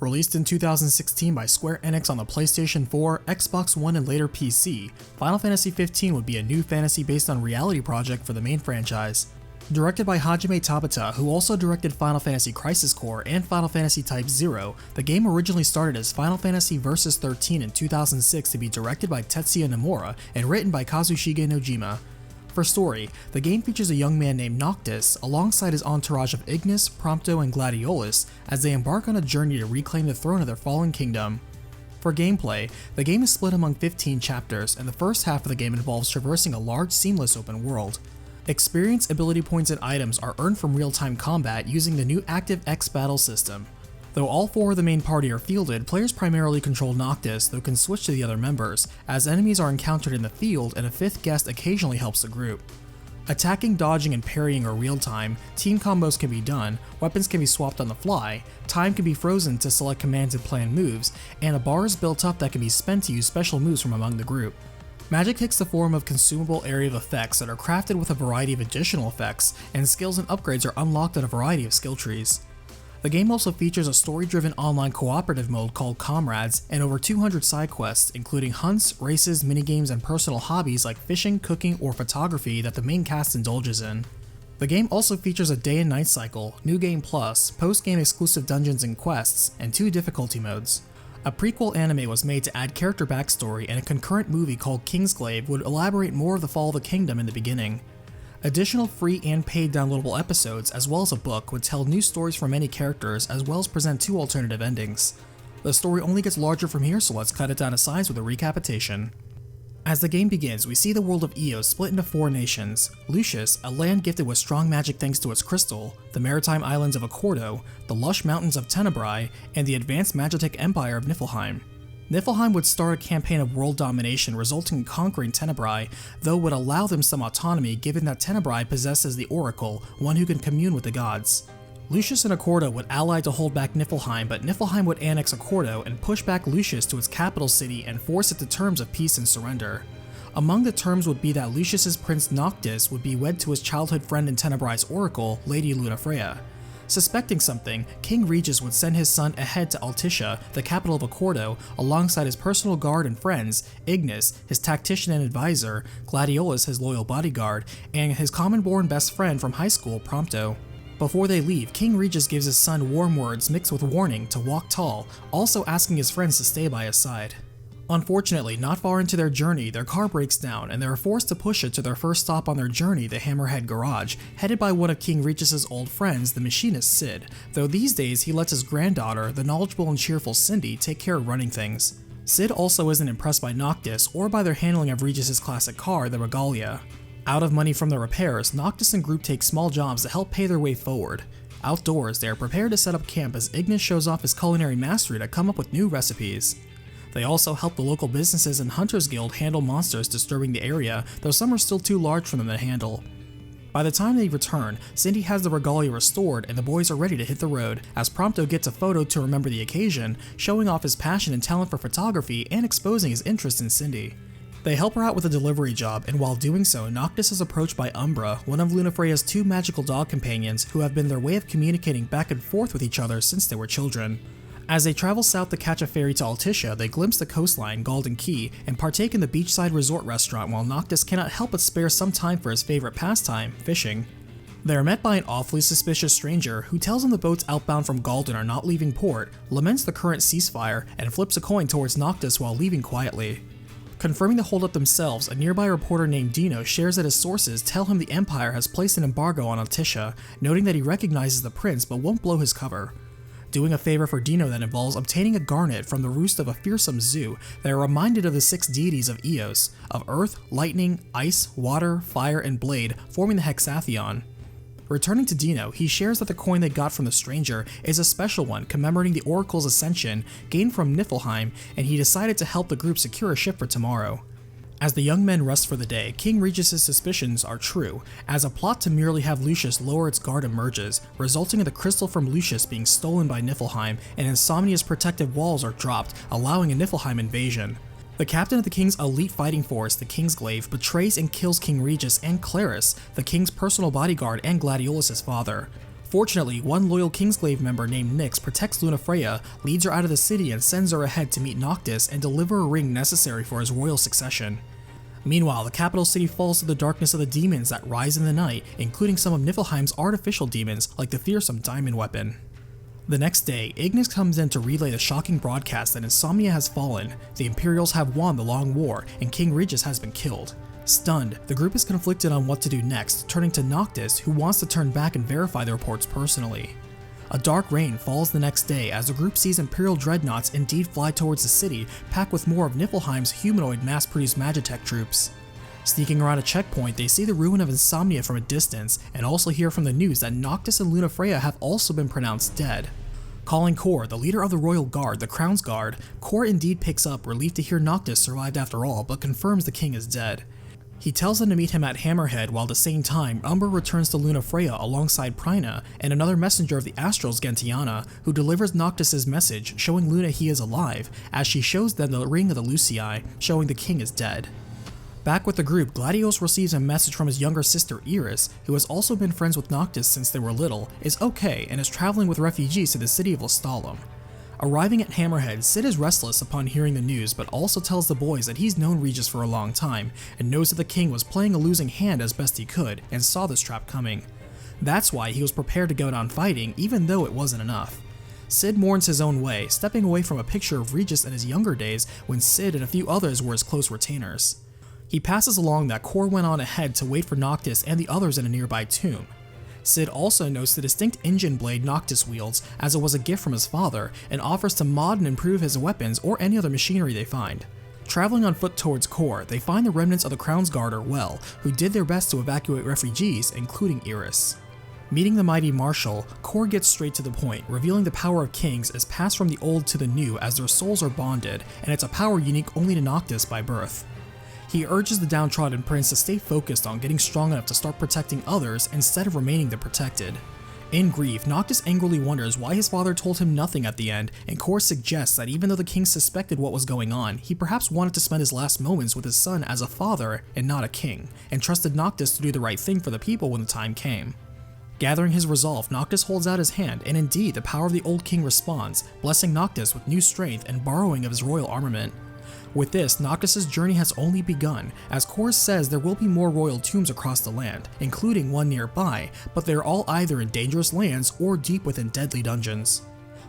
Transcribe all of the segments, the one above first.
Released in 2016 by Square Enix on the PlayStation 4, Xbox One, and later PC, Final Fantasy XV would be a new fantasy based on reality project for the main franchise. Directed by Hajime Tabata, who also directed Final Fantasy Crisis Core and Final Fantasy Type 0, the game originally started as Final Fantasy Versus 13 in 2006 to be directed by Tetsuya Nomura and written by Kazushige Nojima. For story, the game features a young man named Noctis alongside his entourage of Ignis, Prompto, and Gladiolus as they embark on a journey to reclaim the throne of their fallen kingdom. For gameplay, the game is split among 15 chapters, and the first half of the game involves traversing a large, seamless open world. Experience, ability points, and items are earned from real-time combat using the new Active X battle system. Though all 4 of the main party are fielded, players primarily control Noctis, though can switch to the other members, as enemies are encountered in the field and a 5th guest occasionally helps the group. Attacking, dodging, and parrying are real-time, team combos can be done, weapons can be swapped on the fly, time can be frozen to select commands and plan moves, and a bar is built up that can be spent to use special moves from among the group. Magic takes the form of consumable area of effects that are crafted with a variety of additional effects, and skills and upgrades are unlocked in a variety of skill trees. The game also features a story-driven online cooperative mode called Comrades and over 200 side quests, including hunts, races, minigames, and personal hobbies like fishing, cooking, or photography that the main cast indulges in. The game also features a day and night cycle, New Game Plus, post-game exclusive dungeons and quests, and 2 difficulty modes. A prequel anime was made to add character backstory, and a concurrent movie called Kingsglaive would elaborate more of the fall of the kingdom in the beginning. Additional free and paid downloadable episodes, as well as a book, would tell new stories for many characters, as well as present 2 alternative endings. The story only gets larger from here, so let's cut it down to size with a recapitation. As the game begins, we see the world of Eos split into 4 nations: Lucius, a land gifted with strong magic thanks to its crystal, the maritime islands of Accordo, the lush mountains of Tenebrae, and the advanced magitek empire of Niflheim. Niflheim would start a campaign of world domination resulting in conquering Tenebrae, though would allow them some autonomy given that Tenebrae possesses the Oracle, one who can commune with the gods. Lucius and Accordo would ally to hold back Niflheim, but Niflheim would annex Accordo and push back Lucius to its capital city and force it to terms of peace and surrender. Among the terms would be that Lucius's prince Noctis would be wed to his childhood friend and Tenebrae's oracle, Lady Lunafreya. Suspecting something, King Regis would send his son ahead to Altissia, the capital of Accordo, alongside his personal guard and friends, Ignis, his tactician and advisor, Gladiolus, his loyal bodyguard, and his common-born best friend from high school, Prompto. Before they leave, King Regis gives his son warm words mixed with warning to walk tall, also asking his friends to stay by his side. Unfortunately, not far into their journey, their car breaks down and they are forced to push it to their first stop on their journey, the Hammerhead Garage, headed by one of King Regis's old friends, the machinist Sid, though these days he lets his granddaughter, the knowledgeable and cheerful Cindy, take care of running things. Sid also isn't impressed by Noctis or by their handling of Regis's classic car, the Regalia. Out of money from the repairs, Noctis and group take small jobs to help pay their way forward. Outdoors, they are prepared to set up camp as Ignis shows off his culinary mastery to come up with new recipes. They also help the local businesses and Hunters Guild handle monsters disturbing the area, though some are still too large for them to handle. By the time they return, Cindy has the regalia restored and the boys are ready to hit the road, as Prompto gets a photo to remember the occasion, showing off his passion and talent for photography and exposing his interest in Cindy. They help her out with a delivery job, and while doing so, Noctis is approached by Umbra, one of Lunafreya's 2 magical dog companions who have been their way of communicating back and forth with each other since they were children. As they travel south to catch a ferry to Altissia, they glimpse the coastline, Golden Key, and partake in the beachside resort restaurant while Noctis cannot help but spare some time for his favorite pastime, fishing. They are met by an awfully suspicious stranger who tells them the boats outbound from Galdin are not leaving port, laments the current ceasefire, and flips a coin towards Noctis while leaving quietly. Confirming the holdup themselves, a nearby reporter named Dino shares that his sources tell him the Empire has placed an embargo on Altissia, noting that he recognizes the prince but won't blow his cover. Doing a favor for Dino that involves obtaining a garnet from the roost of a fearsome zoo, they are reminded of the 6 deities of Eos, of earth, lightning, ice, water, fire, and blade, forming the Hexatheon. Returning to Dino, he shares that the coin they got from the stranger is a special one commemorating the Oracle's ascension gained from Niflheim, and he decided to help the group secure a ship for tomorrow. As the young men rest for the day, King Regis's suspicions are true, as a plot to merely have Lucius lower its guard emerges, resulting in the crystal from Lucius being stolen by Niflheim, and Insomnia's protective walls are dropped, allowing a Niflheim invasion. The captain of the king's elite fighting force, the Kingsglaive, betrays and kills King Regis and Claris, the king's personal bodyguard and Gladiolus's father. Fortunately, one loyal Kingsglaive member named Nyx protects Lunafreya, leads her out of the city and sends her ahead to meet Noctis and deliver a ring necessary for his royal succession. Meanwhile, the capital city falls to the darkness of the demons that rise in the night, including some of Niflheim's artificial demons like the fearsome diamond weapon. The next day, Ignis comes in to relay the shocking broadcast that Insomnia has fallen, the Imperials have won the long war, and King Regis has been killed. Stunned, the group is conflicted on what to do next, turning to Noctis, who wants to turn back and verify the reports personally. A dark rain falls the next day as the group sees Imperial dreadnoughts indeed fly towards the city, packed with more of Niflheim's humanoid mass-produced Magitech troops. Sneaking around a checkpoint, they see the ruin of Insomnia from a distance, and also hear from the news that Noctis and Lunafreya have also been pronounced dead. Calling Kor, the leader of the Royal Guard, the Crown's Guard, Kor indeed picks up, relieved to hear Noctis survived after all, but confirms the king is dead. He tells them to meet him at Hammerhead, while at the same time, Umber returns to Lunafreya alongside Prina and another messenger of the Astrals, Gentiana, who delivers Noctis' message showing Luna he is alive, as she shows them the ring of the Lucii, showing the king is dead. Back with the group, Gladios receives a message from his younger sister Iris, who has also been friends with Noctis since they were little, is okay and is traveling with refugees to the city of Lestalem. Arriving at Hammerhead, Cid is restless upon hearing the news, but also tells the boys that he's known Regis for a long time, and knows that the king was playing a losing hand as best he could, and saw this trap coming. That's why he was prepared to go down fighting, even though it wasn't enough. Cid mourns his own way, stepping away from a picture of Regis in his younger days when Cid and a few others were his close retainers. He passes along that Kor went on ahead to wait for Noctis and the others in a nearby tomb. Cid also notes the distinct engine blade Noctis wields, as it was a gift from his father, and offers to mod and improve his weapons or any other machinery they find. Traveling on foot towards Kor, they find the remnants of the Crown's Guard, or Well, who did their best to evacuate refugees, including Iris. Meeting the mighty Marshal, Kor gets straight to the point, revealing the power of kings is passed from the old to the new as their souls are bonded, and it's a power unique only to Noctis by birth. He urges the downtrodden prince to stay focused on getting strong enough to start protecting others instead of remaining the protected. In grief, Noctis angrily wonders why his father told him nothing at the end, and Kor suggests that even though the king suspected what was going on, he perhaps wanted to spend his last moments with his son as a father and not a king, and trusted Noctis to do the right thing for the people when the time came. Gathering his resolve, Noctis holds out his hand, and indeed the power of the old king responds, blessing Noctis with new strength and borrowing of his royal armament. With this, Noctis' journey has only begun, as Kor says there will be more royal tombs across the land, including one nearby, but they are all either in dangerous lands or deep within deadly dungeons.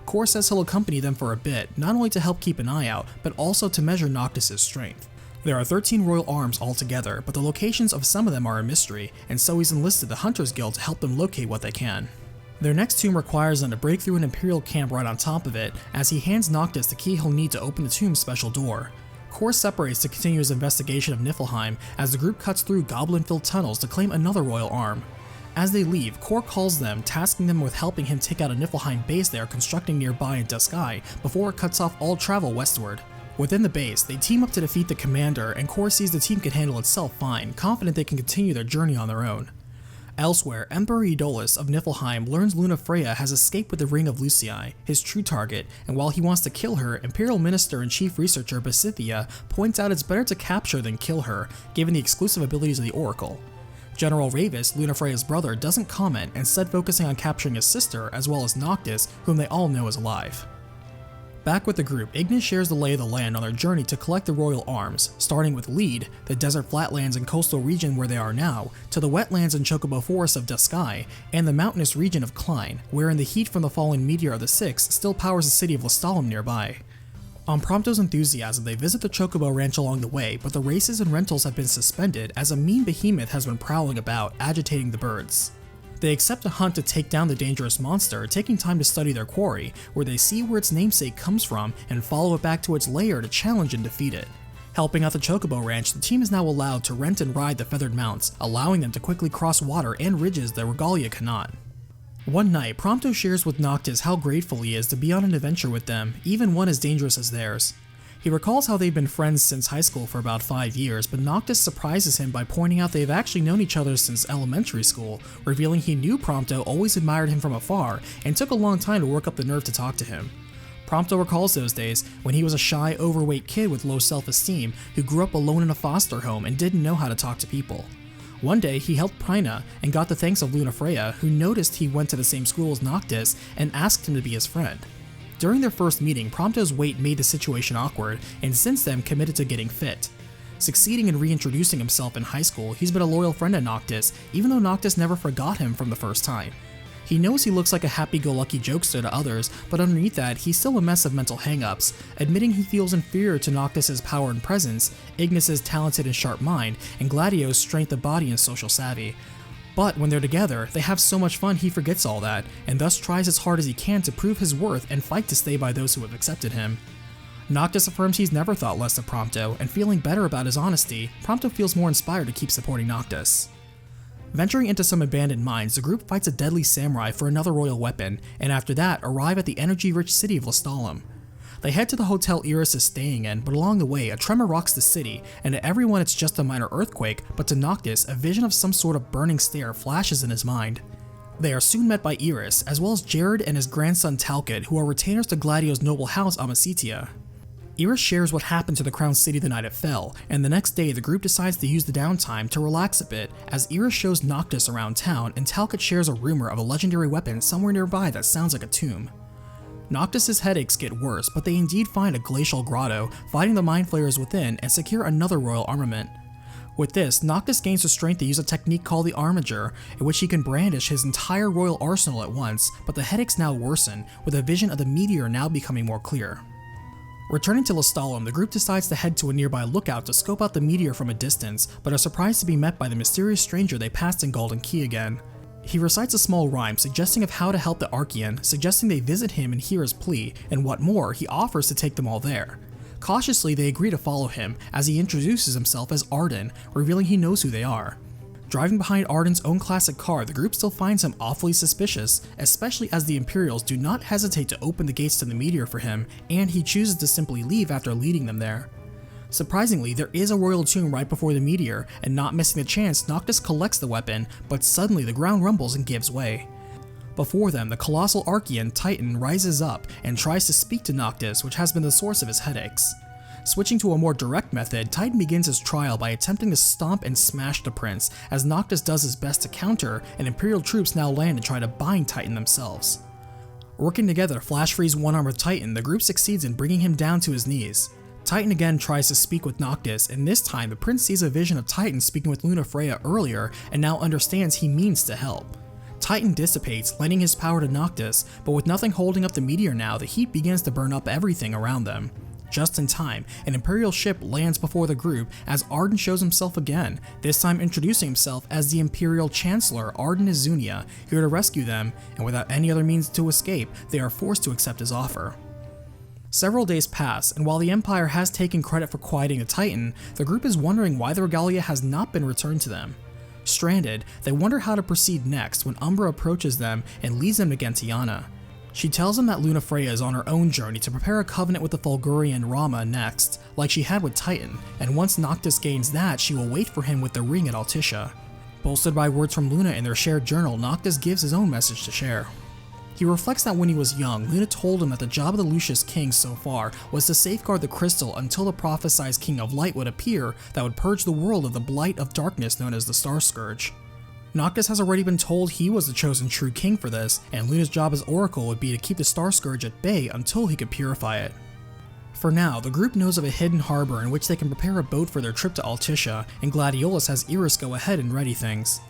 Kor says he'll accompany them for a bit, not only to help keep an eye out, but also to measure Noctis' strength. There are 13 royal arms altogether, but the locations of some of them are a mystery, and so he's enlisted the Hunters Guild to help them locate what they can. Their next tomb requires them to break through an Imperial camp right on top of it, as he hands Noctis the key he'll need to open the tomb's special door. Kor separates to continue his investigation of Niflheim as the group cuts through goblin-filled tunnels to claim another royal arm. As they leave, Kor calls them, tasking them with helping him take out a Niflheim base they are constructing nearby in Duskai before it cuts off all travel westward. Within the base, they team up to defeat the commander, and Kor sees the team can handle itself fine, confident they can continue their journey on their own. Elsewhere, Emperor Eudolus of Niflheim learns Lunafreya has escaped with the Ring of Lucii, his true target, and while he wants to kill her, Imperial Minister and Chief Researcher Basithia points out it's better to capture than kill her, given the exclusive abilities of the Oracle. General Ravis, Lunafreya's brother, doesn't comment, instead focusing on capturing his sister as well as Noctis, whom they all know is alive. Back with the group, Ignis shares the lay of the land on their journey to collect the royal arms, starting with Lead, the desert flatlands and coastal region where they are now, to the wetlands and chocobo forests of Duskai, and the mountainous region of Klein, wherein the heat from the fallen meteor of the Six still powers the city of Lestalem nearby. On Prompto's enthusiasm, they visit the Chocobo ranch along the way, but the races and rentals have been suspended as a mean behemoth has been prowling about, agitating the birds. They accept a hunt to take down the dangerous monster, taking time to study their quarry, where they see where its namesake comes from and follow it back to its lair to challenge and defeat it. Helping out the Chocobo ranch, the team is now allowed to rent and ride the feathered mounts, allowing them to quickly cross water and ridges the regalia cannot. One night, Prompto shares with Noctis how grateful he is to be on an adventure with them, even one as dangerous as theirs. He recalls how they've been friends since high school for about 5 years, but Noctis surprises him by pointing out they've actually known each other since elementary school, revealing he knew Prompto always admired him from afar and took a long time to work up the nerve to talk to him. Prompto recalls those days when he was a shy, overweight kid with low self-esteem who grew up alone in a foster home and didn't know how to talk to people. One day, he helped Prina and got the thanks of Lunafreya, who noticed he went to the same school as Noctis and asked him to be his friend. During their first meeting, Prompto's weight made the situation awkward, and since then committed to getting fit. Succeeding in reintroducing himself in high school, he's been a loyal friend to Noctis, even though Noctis never forgot him from the first time. He knows he looks like a happy-go-lucky jokester to others, but underneath that, he's still a mess of mental hang-ups, admitting he feels inferior to Noctis' power and presence, Ignis' talented and sharp mind, and Gladio's strength of body and social savvy. But when they're together, they have so much fun he forgets all that, and thus tries as hard as he can to prove his worth and fight to stay by those who have accepted him. Noctis affirms he's never thought less of Prompto, and feeling better about his honesty, Prompto feels more inspired to keep supporting Noctis. Venturing into some abandoned mines, the group fights a deadly samurai for another royal weapon, and after that arrive at the energy-rich city of Lestalem. They head to the hotel Iris is staying in, but along the way, a tremor rocks the city, and to everyone it's just a minor earthquake, but to Noctis, a vision of some sort of burning stare flashes in his mind. They are soon met by Iris, as well as Jared and his grandson Talcott, who are retainers to Gladio's noble house Amicitia. Iris shares what happened to the crown city the night it fell, and the next day the group decides to use the downtime to relax a bit as Iris shows Noctis around town and Talcott shares a rumor of a legendary weapon somewhere nearby that sounds like a tomb. Noctis' headaches get worse, but they indeed find a glacial grotto, fighting the mind flayers within and secure another royal armament. With this, Noctis gains the strength to use a technique called the Armiger, in which he can brandish his entire royal arsenal at once, but the headaches now worsen, with a vision of the meteor now becoming more clear. Returning to Lestalem, the group decides to head to a nearby lookout to scope out the meteor from a distance, but are surprised to be met by the mysterious stranger they passed in Golden Key again. He recites a small rhyme suggesting of how to help the Archean, suggesting they visit him and hear his plea, and what more, he offers to take them all there. Cautiously, they agree to follow him, as he introduces himself as Ardyn, revealing he knows who they are. Driving behind Ardyn's own classic car, the group still finds him awfully suspicious, especially as the Imperials do not hesitate to open the gates to the meteor for him, and he chooses to simply leave after leading them there. Surprisingly, there is a royal tomb right before the meteor, and not missing the chance, Noctis collects the weapon, but suddenly the ground rumbles and gives way. Before them, the colossal Archean Titan rises up and tries to speak to Noctis, which has been the source of his headaches. Switching to a more direct method, Titan begins his trial by attempting to stomp and smash the prince, as Noctis does his best to counter, and Imperial troops now land and try to bind Titan themselves. Working together to flash freeze one-armed Titan, the group succeeds in bringing him down to his knees. Titan again tries to speak with Noctis, and this time the prince sees a vision of Titan speaking with Lunafreya earlier and now understands he means to help. Titan dissipates, lending his power to Noctis, but with nothing holding up the meteor now, the heat begins to burn up everything around them. Just in time, an Imperial ship lands before the group as Ardyn shows himself again, this time introducing himself as the Imperial Chancellor Ardyn Insomnia, here to rescue them, and without any other means to escape, they are forced to accept his offer. Several days pass, and while the Empire has taken credit for quieting the Titan, the group is wondering why the regalia has not been returned to them. Stranded, they wonder how to proceed next when Umbra approaches them and leads them to Gentiana. She tells him that Lunafreya is on her own journey to prepare a covenant with the Fulgurian Rama next, like she had with Titan, and once Noctis gains that, she will wait for him with the ring at Altissia. Bolstered by words from Luna in their shared journal, Noctis gives his own message to share. He reflects that when he was young, Luna told him that the job of the Lucius King so far was to safeguard the crystal until the prophesied King of Light would appear that would purge the world of the blight of darkness known as the Star Scourge. Noctis has already been told he was the chosen true king for this, and Luna's job as Oracle would be to keep the Star Scourge at bay until he could purify it. For now, the group knows of a hidden harbor in which they can prepare a boat for their trip to Altissia, and Gladiolus has Iris go ahead and ready things.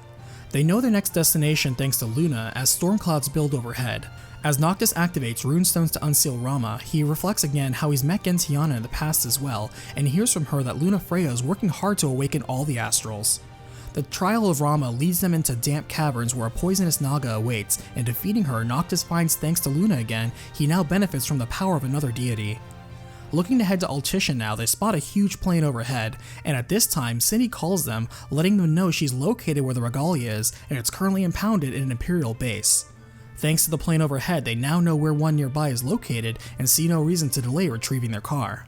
They know their next destination thanks to Luna as storm clouds build overhead. As Noctis activates runestones to unseal Rama, he reflects again how he's met Gentiana in the past as well, and hears from her that Lunafreya is working hard to awaken all the astrals. The trial of Rama leads them into damp caverns where a poisonous Naga awaits, and defeating her, Noctis finds thanks to Luna again, he now benefits from the power of another deity. Looking to head to Altissia now, they spot a huge plane overhead, and at this time, Cindy calls them, letting them know she's located where the regalia is, and it's currently impounded in an Imperial base. Thanks to the plane overhead, they now know where one nearby is located, and see no reason to delay retrieving their car.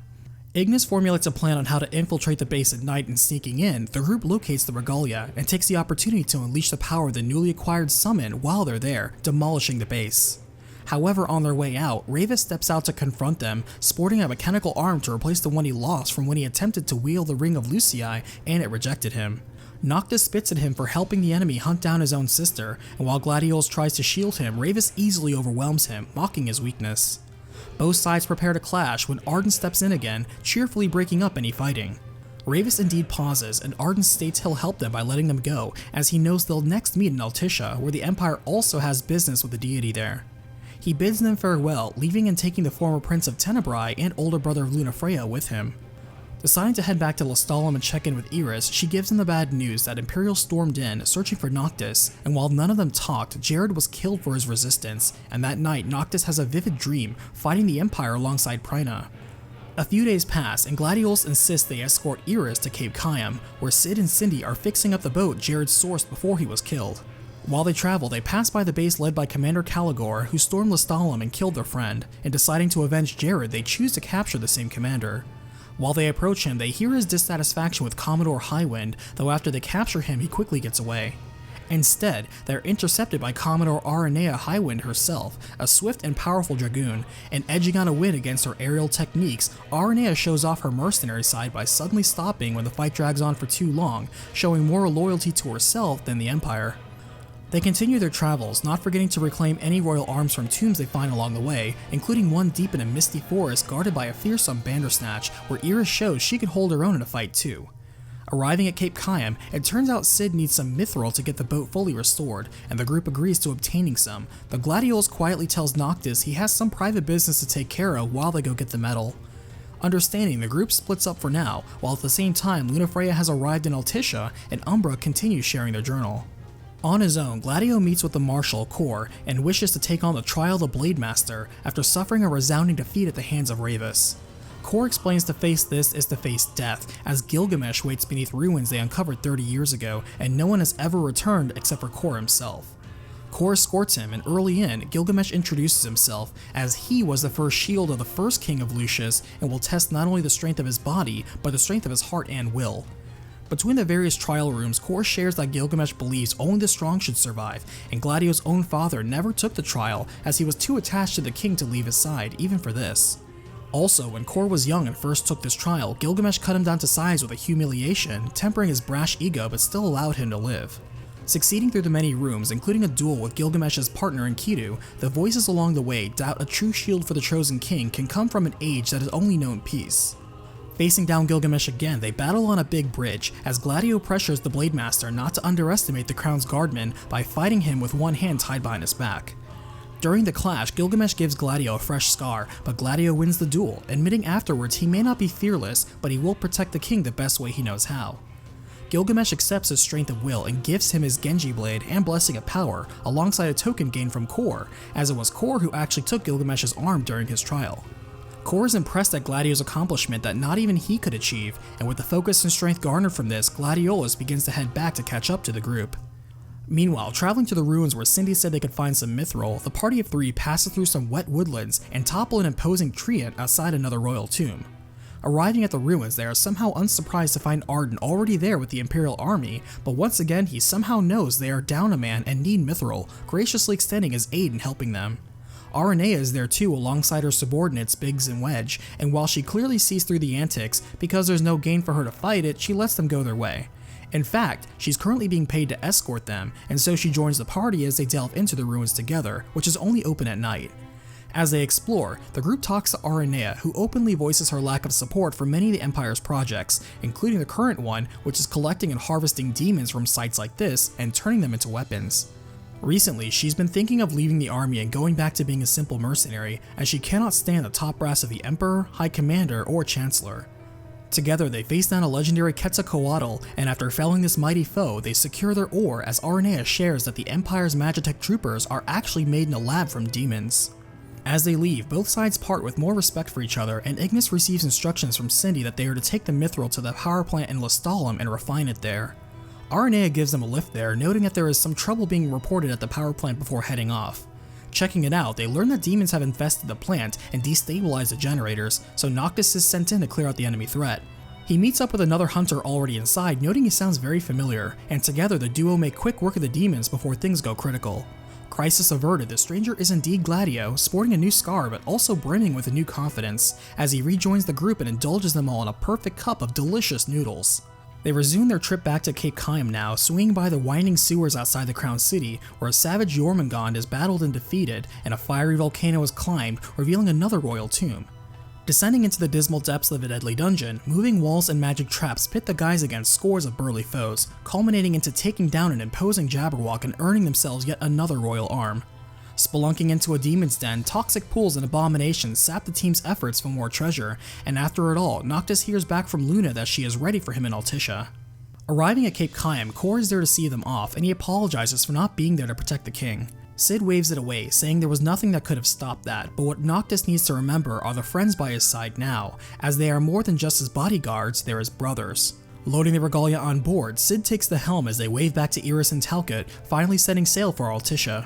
Ignis formulates a plan on how to infiltrate the base at night, and sneaking in, the group locates the regalia, and takes the opportunity to unleash the power of the newly acquired summon while they're there, demolishing the base. However, on their way out, Ravis steps out to confront them, sporting a mechanical arm to replace the one he lost from when he attempted to wield the Ring of Lucii and it rejected him. Noctis spits at him for helping the enemy hunt down his own sister, and while Gladiolus tries to shield him, Ravus easily overwhelms him, mocking his weakness. Both sides prepare to clash when Ardyn steps in again, cheerfully breaking up any fighting. Ravus indeed pauses, and Ardyn states he'll help them by letting them go, as he knows they'll next meet in Altissia, where the Empire also has business with the deity there. He bids them farewell, leaving and taking the former Prince of Tenebrae and older brother of Lunafreya with him. Deciding to head back to Lestalem and check in with Iris, she gives him the bad news that Imperials stormed in, searching for Noctis, and while none of them talked, Jared was killed for his resistance, and that night Noctis has a vivid dream, fighting the Empire alongside Prina. A few days pass, and Gladiolus insists they escort Iris to Cape Kayam, where Sid and Cindy are fixing up the boat Jared sourced before he was killed. While they travel, they pass by the base led by Commander Caligor, who stormed Lestalem and killed their friend, and deciding to avenge Jared, they choose to capture the same commander. While they approach him, they hear his dissatisfaction with Commodore Highwind, though after they capture him, he quickly gets away. Instead, they're intercepted by Commodore Aranea Highwind herself, a swift and powerful dragoon, and edging on a win against her aerial techniques, Aranea shows off her mercenary side by suddenly stopping when the fight drags on for too long, showing more loyalty to herself than the Empire. They continue their travels, not forgetting to reclaim any royal arms from tombs they find along the way, including one deep in a misty forest guarded by a fearsome Bandersnatch, where Iris shows she can hold her own in a fight too. Arriving at Cape Kayam, it turns out Sid needs some Mithril to get the boat fully restored, and the group agrees to obtaining some, but Gladiolus quietly tells Noctis he has some private business to take care of while they go get the metal. Understanding, the group splits up for now, while at the same time Lunafreya has arrived in Altissia, and Umbra continues sharing their journal. On his own, Gladio meets with the Marshal, Kor, and wishes to take on the trial of the Blade Master after suffering a resounding defeat at the hands of Ravus. Kor explains to face this is to face death, as Gilgamesh waits beneath ruins they uncovered 30 years ago, and no one has ever returned except for Kor himself. Kor escorts him, and early in, Gilgamesh introduces himself, as he was the first shield of the first king of Lucius, and will test not only the strength of his body, but the strength of his heart and will. Between the various trial rooms, Kor shares that Gilgamesh believes only the strong should survive, and Gladio's own father never took the trial as he was too attached to the king to leave his side, even for this. Also, when Kor was young and first took this trial, Gilgamesh cut him down to size with a humiliation, tempering his brash ego but still allowed him to live. Succeeding through the many rooms, including a duel with Gilgamesh's partner Enkidu, the voices along the way doubt a true shield for the chosen king can come from an age that has only known peace. Facing down Gilgamesh again, they battle on a big bridge, as Gladio pressures the Blade Master not to underestimate the crown's guardman by fighting him with one hand tied behind his back. During the clash, Gilgamesh gives Gladio a fresh scar, but Gladio wins the duel, admitting afterwards he may not be fearless, but he will protect the king the best way he knows how. Gilgamesh accepts his strength of will and gives him his Genji blade and Blessing of Power, alongside a token gained from Kor, as it was Kor who actually took Gilgamesh's arm during his trial. Kor is impressed at Gladio's accomplishment that not even he could achieve, and with the focus and strength garnered from this, Gladiolus begins to head back to catch up to the group. Meanwhile, traveling to the ruins where Cindy said they could find some Mithril, the party of 3 passes through some wet woodlands and topple an imposing treant outside another royal tomb. Arriving at the ruins, they are somehow unsurprised to find Ardyn already there with the Imperial army, but once again he somehow knows they are down a man and need Mithril, graciously extending his aid in helping them. Aranea is there too alongside her subordinates Biggs and Wedge, and while she clearly sees through the antics, because there's no gain for her to fight it, she lets them go their way. In fact, she's currently being paid to escort them, and so she joins the party as they delve into the ruins together, which is only open at night. As they explore, the group talks to Aranea, who openly voices her lack of support for many of the Empire's projects, including the current one, which is collecting and harvesting demons from sites like this and turning them into weapons. Recently, she's been thinking of leaving the army and going back to being a simple mercenary, as she cannot stand the top brass of the Emperor, High Commander, or Chancellor. Together, they face down a legendary Quetzalcoatl, and after felling this mighty foe, they secure their ore as Aranea shares that the Empire's Magitech troopers are actually made in a lab from demons. As they leave, both sides part with more respect for each other, and Ignis receives instructions from Cindy that they are to take the Mithril to the power plant in Lestalem and refine it there. Aranea gives them a lift there, noting that there is some trouble being reported at the power plant before heading off. Checking it out, they learn that demons have infested the plant and destabilized the generators, so Noctis is sent in to clear out the enemy threat. He meets up with another hunter already inside, noting he sounds very familiar, and together the duo make quick work of the demons before things go critical. Crisis averted, the stranger is indeed Gladio, sporting a new scar but also brimming with a new confidence, as he rejoins the group and indulges them all in a perfect cup of delicious noodles. They resume their trip back to Cape Kaim now, swinging by the winding sewers outside the Crown City, where a savage Jormungand is battled and defeated, and a fiery volcano is climbed, revealing another royal tomb. Descending into the dismal depths of a deadly dungeon, moving walls and magic traps pit the guys against scores of burly foes, culminating into taking down an imposing Jabberwock and earning themselves yet another royal arm. Spelunking into a demon's den, toxic pools and abominations sap the team's efforts for more treasure, and after it all, Noctis hears back from Luna that she is ready for him in Altissia. Arriving at Cape Kaim, Kor is there to see them off, and he apologizes for not being there to protect the king. Sid waves it away, saying there was nothing that could have stopped that, but what Noctis needs to remember are the friends by his side now, as they are more than just his bodyguards, they're his brothers. Loading the regalia on board, Sid takes the helm as they wave back to Iris and Talcott, finally setting sail for Altissia.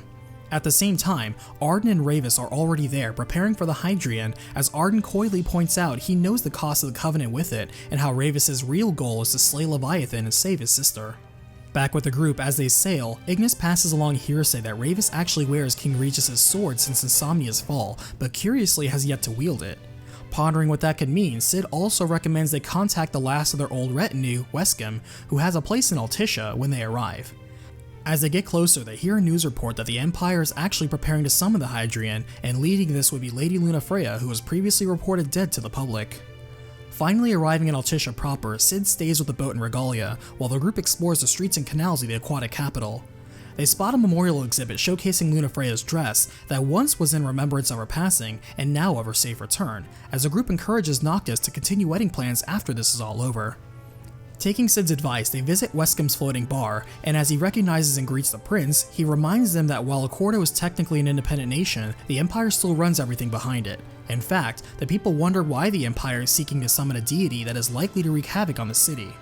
At the same time, Ardyn and Ravis are already there preparing for the Hydreion, as Ardyn coyly points out he knows the cost of the Covenant with it, and how Ravis' real goal is to slay Leviathan and save his sister. Back with the group as they sail, Ignis passes along hearsay that Ravis actually wears King Regis' sword since Insomnia's fall, but curiously has yet to wield it. Pondering what that could mean, Sid also recommends they contact the last of their old retinue, Weskham, who has a place in Altissia, when they arrive. As they get closer, they hear a news report that the Empire is actually preparing to summon the Hydreion, and leading this would be Lady Lunafreya, who was previously reported dead to the public. Finally arriving in Altissia proper, Sid stays with the boat in Regalia, while the group explores the streets and canals of the aquatic capital. They spot a memorial exhibit showcasing Lunafreya's dress that once was in remembrance of her passing, and now of her safe return, as the group encourages Noctis to continue wedding plans after this is all over. Taking Sid's advice, they visit Weskham's floating bar, and as he recognizes and greets the prince, he reminds them that while Accordo is technically an independent nation, the Empire still runs everything behind it. In fact, the people wonder why the Empire is seeking to summon a deity that is likely to wreak havoc on the city.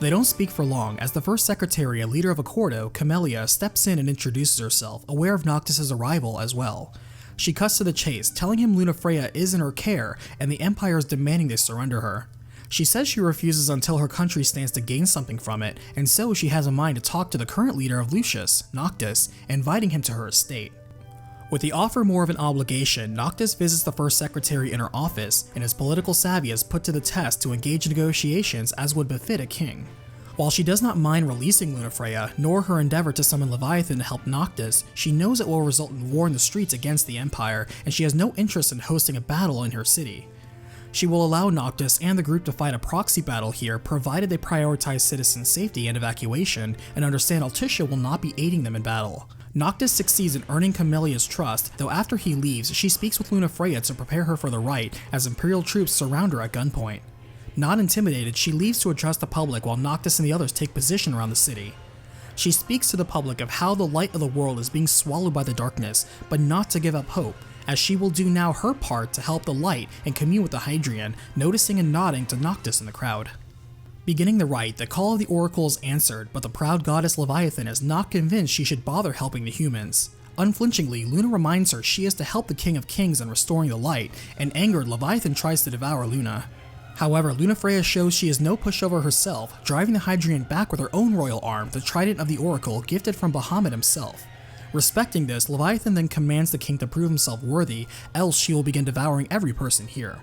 They don't speak for long, as the first secretary and leader of Accordo, Camellia, steps in and introduces herself, aware of Noctis' arrival as well. She cuts to the chase, telling him Lunafreya is in her care, and the Empire is demanding they surrender her. She says she refuses until her country stands to gain something from it, and so she has a mind to talk to the current leader of Lucius, Noctis, inviting him to her estate. With the offer more of an obligation, Noctis visits the first secretary in her office, and his political savvy is put to the test to engage in negotiations as would befit a king. While she does not mind releasing Lunafreya, nor her endeavor to summon Leviathan to help Noctis, she knows it will result in war in the streets against the Empire, and she has no interest in hosting a battle in her city. She will allow Noctis and the group to fight a proxy battle here, provided they prioritize citizen safety and evacuation, and understand Altissia will not be aiding them in battle. Noctis succeeds in earning Camellia's trust, though after he leaves, she speaks with Lunafreya to prepare her for the right, as Imperial troops surround her at gunpoint. Not intimidated, she leaves to address the public while Noctis and the others take position around the city. She speaks to the public of how the light of the world is being swallowed by the darkness, but not to give up hope, as she will do now her part to help the light and commune with the Hydreion, noticing and nodding to Noctis in the crowd. Beginning the rite, the call of the oracle is answered, but the proud goddess Leviathan is not convinced she should bother helping the humans. Unflinchingly, Luna reminds her she is to help the King of Kings in restoring the light, and angered, Leviathan tries to devour Luna. However, Lunafreya shows she is no pushover herself, driving the Hydreion back with her own royal arm, the trident of the oracle gifted from Bahamut himself. Respecting this, Leviathan then commands the king to prove himself worthy, else she will begin devouring every person here.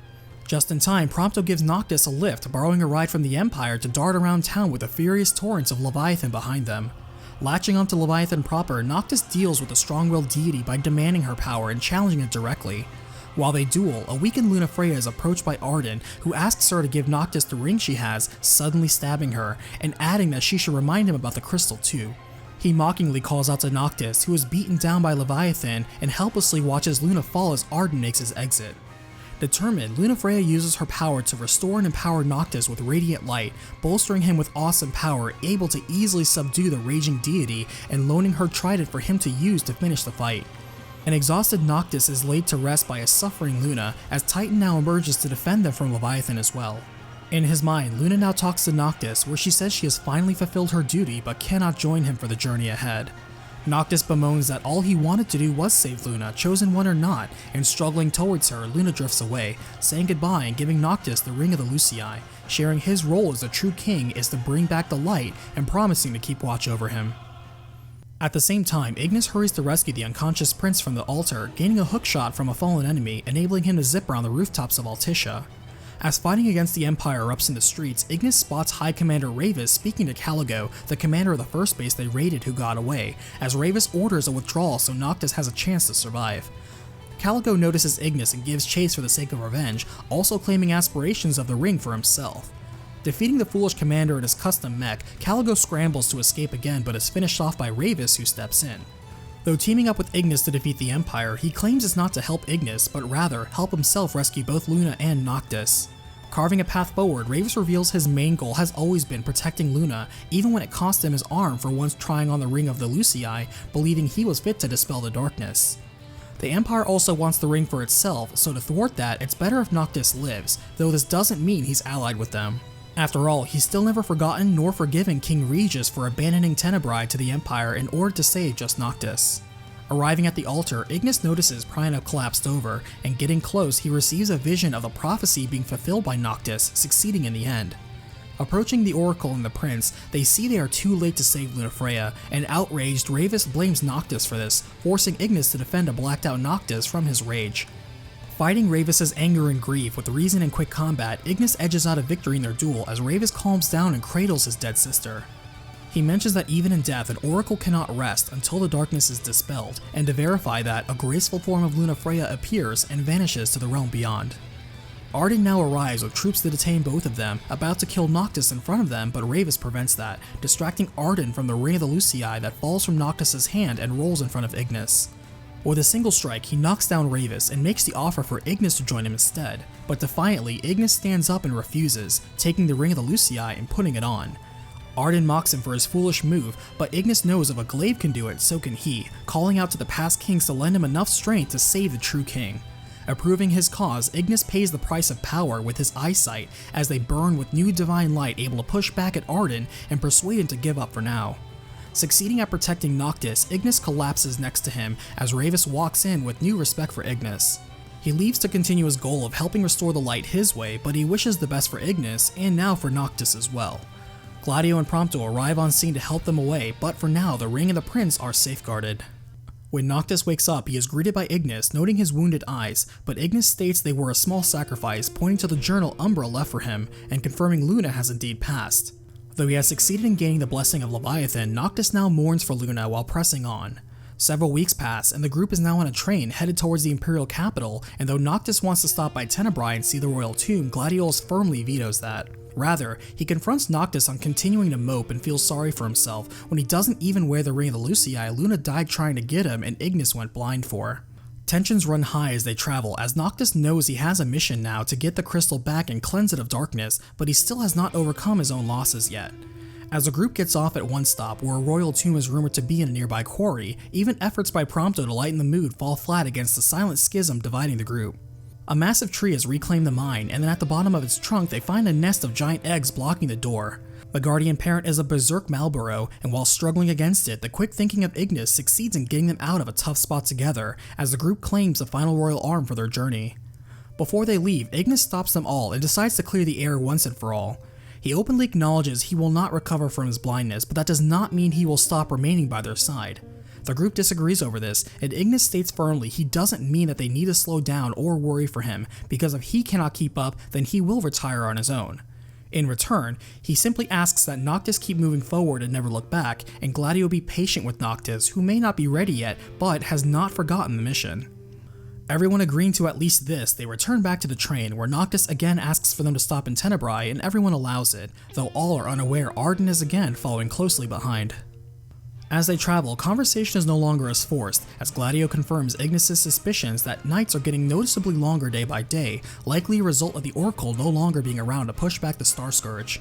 Just in time, Prompto gives Noctis a lift, borrowing a ride from the Empire to dart around town with the furious torrents of Leviathan behind them. Latching onto Leviathan proper, Noctis deals with the strong-willed deity by demanding her power and challenging it directly. While they duel, a weakened Lunafreya is approached by Ardyn, who asks her to give Noctis the ring she has, suddenly stabbing her, and adding that she should remind him about the crystal too. He mockingly calls out to Noctis, who is beaten down by Leviathan, and helplessly watches Luna fall as Ardyn makes his exit. Determined, Lunafreya uses her power to restore and empower Noctis with radiant light, bolstering him with awesome power, able to easily subdue the raging deity, and loaning her trident for him to use to finish the fight. An exhausted Noctis is laid to rest by a suffering Luna, as Titan now emerges to defend them from Leviathan as well. In his mind, Luna now talks to Noctis, where she says she has finally fulfilled her duty but cannot join him for the journey ahead. Noctis bemoans that all he wanted to do was save Luna, chosen one or not, and struggling towards her, Luna drifts away, saying goodbye and giving Noctis the Ring of the Lucii, sharing his role as the true king is to bring back the light and promising to keep watch over him. At the same time, Ignis hurries to rescue the unconscious prince from the altar, gaining a hookshot from a fallen enemy, enabling him to zip around the rooftops of Altissia. As fighting against the Empire erupts in the streets, Ignis spots High Commander Ravis speaking to Caligo, the commander of the first base they raided who got away, as Ravis orders a withdrawal so Noctis has a chance to survive. Caligo notices Ignis and gives chase for the sake of revenge, also claiming aspirations of the ring for himself. Defeating the foolish commander in his custom mech, Caligo scrambles to escape again but is finished off by Ravis, who steps in. Though teaming up with Ignis to defeat the Empire, he claims it's not to help Ignis, but rather help himself rescue both Luna and Noctis. Carving a path forward, Ravis reveals his main goal has always been protecting Luna, even when it cost him his arm for once trying on the ring of the Lucii, believing he was fit to dispel the darkness. The Empire also wants the ring for itself, so to thwart that, it's better if Noctis lives, though this doesn't mean he's allied with them. After all, he's still never forgotten nor forgiven King Regis for abandoning Tenebrae to the Empire in order to save just Noctis. Arriving at the altar, Ignis notices Prina collapsed over, and getting close he receives a vision of the prophecy being fulfilled by Noctis, succeeding in the end. Approaching the Oracle and the Prince, they see they are too late to save Lunafreya, and outraged, Ravis blames Noctis for this, forcing Ignis to defend a blacked out Noctis from his rage. Fighting Ravis' anger and grief with reason and quick combat, Ignis edges out a victory in their duel as Ravis calms down and cradles his dead sister. He mentions that even in death, an oracle cannot rest until the darkness is dispelled, and to verify that, a graceful form of Lunafreya appears and vanishes to the realm beyond. Ardyn now arrives with troops to detain both of them, about to kill Noctis in front of them, but Ravis prevents that, distracting Ardyn from the ring of the Lucii that falls from Noctis' hand and rolls in front of Ignis. With a single strike, he knocks down Ravis and makes the offer for Ignis to join him instead, but defiantly, Ignis stands up and refuses, taking the ring of the Lucii and putting it on. Ardyn mocks him for his foolish move, but Ignis knows if a glaive can do it, so can he, calling out to the past kings to lend him enough strength to save the true king. Approving his cause, Ignis pays the price of power with his eyesight as they burn with new divine light, able to push back at Ardyn and persuade him to give up for now. Succeeding at protecting Noctis, Ignis collapses next to him as Ravis walks in with new respect for Ignis. He leaves to continue his goal of helping restore the light his way, but he wishes the best for Ignis and now for Noctis as well. Gladio and Prompto arrive on scene to help them away, but for now the ring and the prince are safeguarded. When Noctis wakes up, he is greeted by Ignis, noting his wounded eyes, but Ignis states they were a small sacrifice, pointing to the journal Umbra left for him, and confirming Luna has indeed passed. Though he has succeeded in gaining the blessing of Leviathan, Noctis now mourns for Luna while pressing on. Several weeks pass, and the group is now on a train headed towards the Imperial capital, and though Noctis wants to stop by Tenebrae and see the royal tomb, Gladiolus firmly vetoes that. Rather, he confronts Noctis on continuing to mope and feels sorry for himself when he doesn't even wear the ring of the Lucii Luna died trying to get him and Ignis went blind for. Tensions run high as they travel, as Noctis knows he has a mission now to get the crystal back and cleanse it of darkness, but he still has not overcome his own losses yet. As the group gets off at one stop, where a royal tomb is rumored to be in a nearby quarry, even efforts by Prompto to lighten the mood fall flat against the silent schism dividing the group. A massive tree has reclaimed the mine, and then at the bottom of its trunk they find a nest of giant eggs blocking the door. The guardian parent is a berserk Malboro, and while struggling against it, the quick thinking of Ignis succeeds in getting them out of a tough spot together, as the group claims the final royal arm for their journey. Before they leave, Ignis stops them all and decides to clear the air once and for all. He openly acknowledges he will not recover from his blindness, but that does not mean he will stop remaining by their side. The group disagrees over this, and Ignis states firmly he doesn't mean that they need to slow down or worry for him, because if he cannot keep up, then he will retire on his own. In return, he simply asks that Noctis keep moving forward and never look back, and Gladio be patient with Noctis, who may not be ready yet, but has not forgotten the mission. Everyone agreeing to at least this, they return back to the train, where Noctis again asks for them to stop in Tenebrae, and everyone allows it, though all are unaware Ardyn is again following closely behind. As they travel, conversation is no longer as forced, as Gladio confirms Ignis' suspicions that nights are getting noticeably longer day by day, likely a result of the Oracle no longer being around to push back the Star Scourge.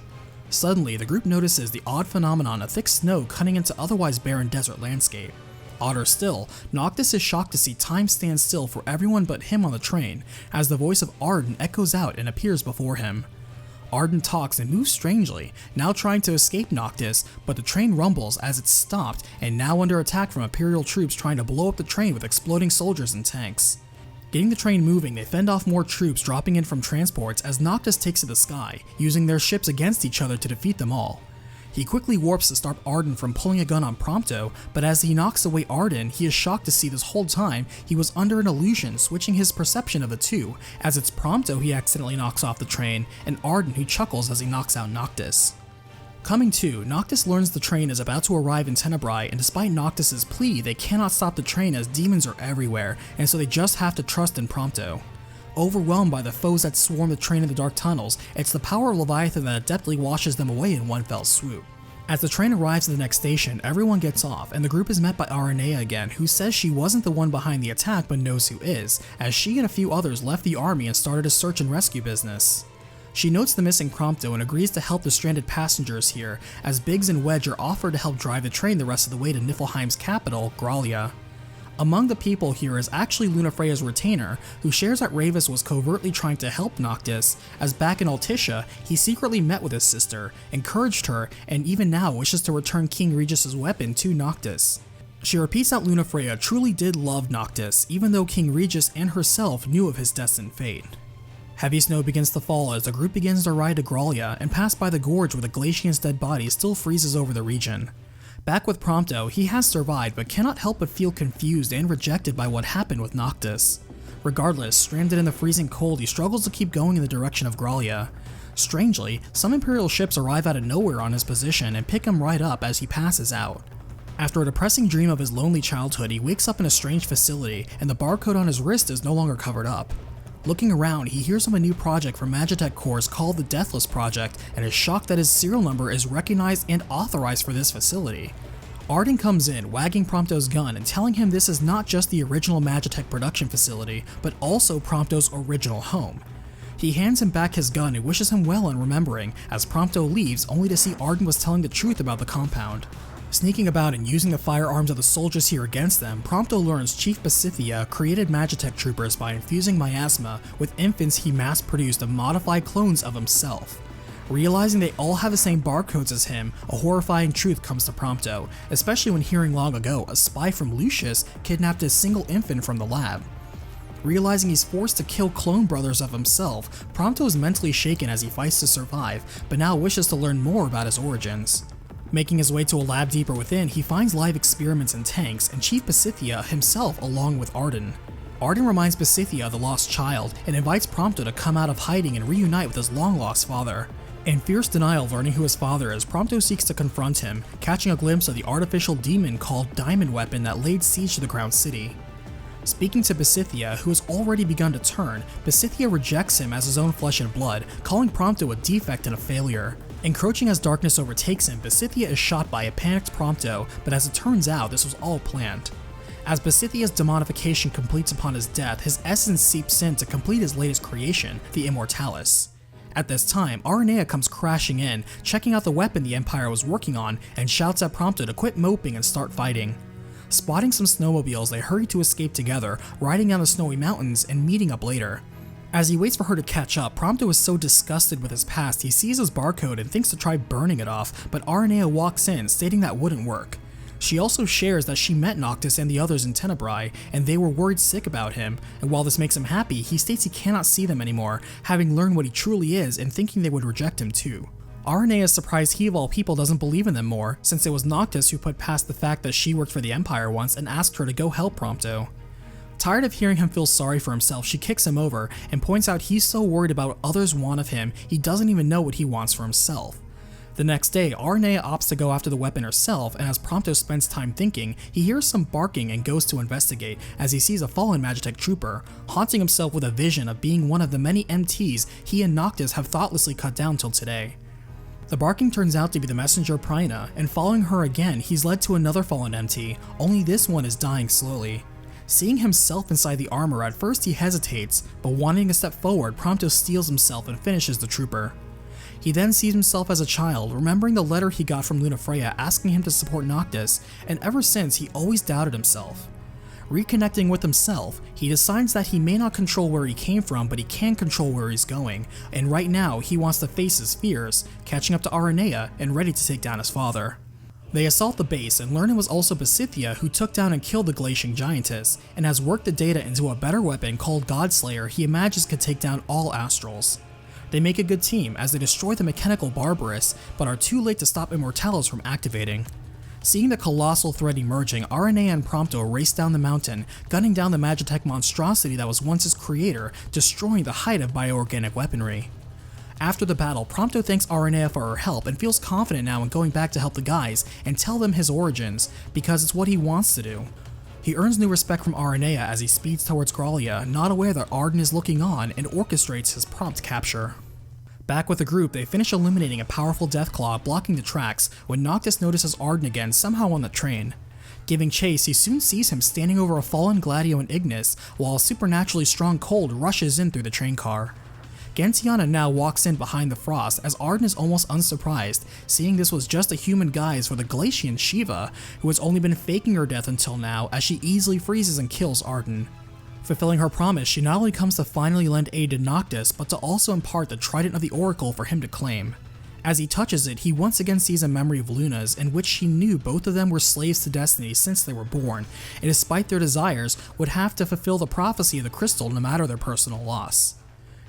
Suddenly, the group notices the odd phenomenon of thick snow cutting into otherwise barren desert landscape. Odder still, Noctis is shocked to see time stand still for everyone but him on the train, as the voice of Ardyn echoes out and appears before him. Ardyn talks and moves strangely, now trying to escape Noctis, but the train rumbles as it's stopped and now under attack from Imperial troops trying to blow up the train with exploding soldiers and tanks. Getting the train moving, they fend off more troops dropping in from transports as Noctis takes to the sky, using their ships against each other to defeat them all. He quickly warps to stop Ardyn from pulling a gun on Prompto, but as he knocks away Ardyn, he is shocked to see this whole time he was under an illusion, switching his perception of the two, as it's Prompto he accidentally knocks off the train, and Ardyn who chuckles as he knocks out Noctis. Coming to, Noctis learns the train is about to arrive in Tenebrae, and despite Noctis's plea, they cannot stop the train as demons are everywhere, and so they just have to trust in Prompto. Overwhelmed by the foes that swarm the train in the dark tunnels, it's the power of Leviathan that adeptly washes them away in one fell swoop. As the train arrives at the next station, everyone gets off, and the group is met by Ardyn again, who says she wasn't the one behind the attack but knows who is, as she and a few others left the army and started a search and rescue business. She notes the missing Prompto and agrees to help the stranded passengers here, as Biggs and Wedge are offered to help drive the train the rest of the way to Niflheim's capital, Gralea. Among the people here is actually Lunafreya's retainer, who shares that Ravus was covertly trying to help Noctis, as back in Altissia, he secretly met with his sister, encouraged her, and even now wishes to return King Regis's weapon to Noctis. She repeats that Lunafreya truly did love Noctis, even though King Regis and herself knew of his destined fate. Heavy snow begins to fall as the group begins their ride to Gralea and pass by the gorge where the Glacian's dead body still freezes over the region. Back with Prompto, he has survived but cannot help but feel confused and rejected by what happened with Noctis. Regardless, stranded in the freezing cold, he struggles to keep going in the direction of Gralea. Strangely, some Imperial ships arrive out of nowhere on his position and pick him right up as he passes out. After a depressing dream of his lonely childhood, he wakes up in a strange facility and the barcode on his wrist is no longer covered up. Looking around, he hears of a new project from Magitech Corps called the Deathless Project and is shocked that his serial number is recognized and authorized for this facility. Ardyn comes in, wagging Prompto's gun and telling him this is not just the original Magitech production facility, but also Prompto's original home. He hands him back his gun and wishes him well in remembering, as Prompto leaves only to see Ardyn was telling the truth about the compound. Sneaking about and using the firearms of the soldiers here against them, Prompto learns Chief Basithia created Magitech troopers by infusing miasma with infants he mass-produced of modified clones of himself. Realizing they all have the same barcodes as him, a horrifying truth comes to Prompto, especially when hearing long ago a spy from Lucius kidnapped a single infant from the lab. Realizing he's forced to kill clone brothers of himself, Prompto is mentally shaken as he fights to survive, but now wishes to learn more about his origins. Making his way to a lab deeper within, he finds live experiments and tanks, and Chief Basithia himself along with Ardyn. Ardyn reminds Basithia of the lost child, and invites Prompto to come out of hiding and reunite with his long-lost father. In fierce denial of learning who his father is, Prompto seeks to confront him, catching a glimpse of the artificial demon called Diamond Weapon that laid siege to the Ground City. Speaking to Basithia, who has already begun to turn, Basithia rejects him as his own flesh and blood, calling Prompto a defect and a failure. Encroaching as darkness overtakes him, Basithia is shot by a panicked Prompto, but as it turns out, this was all planned. As Basithia's demonification completes upon his death, his essence seeps in to complete his latest creation, the Immortalis. At this time, Ardyn comes crashing in, checking out the weapon the Empire was working on, and shouts at Prompto to quit moping and start fighting. Spotting some snowmobiles, they hurry to escape together, riding down the snowy mountains and meeting up later. As he waits for her to catch up, Prompto is so disgusted with his past he sees his barcode and thinks to try burning it off, but Ardyn walks in, stating that wouldn't work. She also shares that she met Noctis and the others in Tenebrae, and they were worried sick about him, and while this makes him happy, he states he cannot see them anymore, having learned what he truly is and thinking they would reject him too. Ardyn is surprised he of all people doesn't believe in them more, since it was Noctis who put past the fact that she worked for the Empire once and asked her to go help Prompto. Tired of hearing him feel sorry for himself, she kicks him over and points out he's so worried about what others want of him, he doesn't even know what he wants for himself. The next day, Ardyn opts to go after the weapon herself, and as Prompto spends time thinking, he hears some barking and goes to investigate as he sees a fallen Magitech trooper, haunting himself with a vision of being one of the many MTs he and Noctis have thoughtlessly cut down till today. The barking turns out to be the messenger Prina, and following her again, he's led to another fallen MT, only this one is dying slowly. Seeing himself inside the armor, at first he hesitates, but wanting to step forward, Prompto steals himself and finishes the trooper. He then sees himself as a child, remembering the letter he got from Lunafreya asking him to support Noctis, and ever since he always doubted himself. Reconnecting with himself, he decides that he may not control where he came from, but he can control where he's going, and right now he wants to face his fears, catching up to Ardyn and ready to take down his father. They assault the base and learn it was also Basithia who took down and killed the Glacian Giantess, and has worked the data into a better weapon called Godslayer he imagines could take down all Astrals. They make a good team as they destroy the mechanical Barbarous, but are too late to stop Immortalis from activating. Seeing the colossal threat emerging, RNA and Prompto race down the mountain, gunning down the Magitech monstrosity that was once its creator, destroying the height of bioorganic weaponry. After the battle, Prompto thanks Aranea for her help and feels confident now in going back to help the guys and tell them his origins, because it's what he wants to do. He earns new respect from Aranea as he speeds towards Gralea, not aware that Ardyn is looking on, and orchestrates his prompt capture. Back with the group, they finish eliminating a powerful Deathclaw blocking the tracks when Noctis notices Ardyn again somehow on the train. Giving chase, he soon sees him standing over a fallen Gladio and Ignis, while a supernaturally strong cold rushes in through the train car. Gentiana now walks in behind the frost as Ardyn is almost unsurprised, seeing this was just a human guise for the Glacian Shiva, who has only been faking her death until now as she easily freezes and kills Ardyn. Fulfilling her promise, she not only comes to finally lend aid to Noctis, but to also impart the Trident of the Oracle for him to claim. As he touches it, he once again sees a memory of Luna's, in which he knew both of them were slaves to destiny since they were born, and despite their desires, would have to fulfill the prophecy of the crystal no matter their personal loss.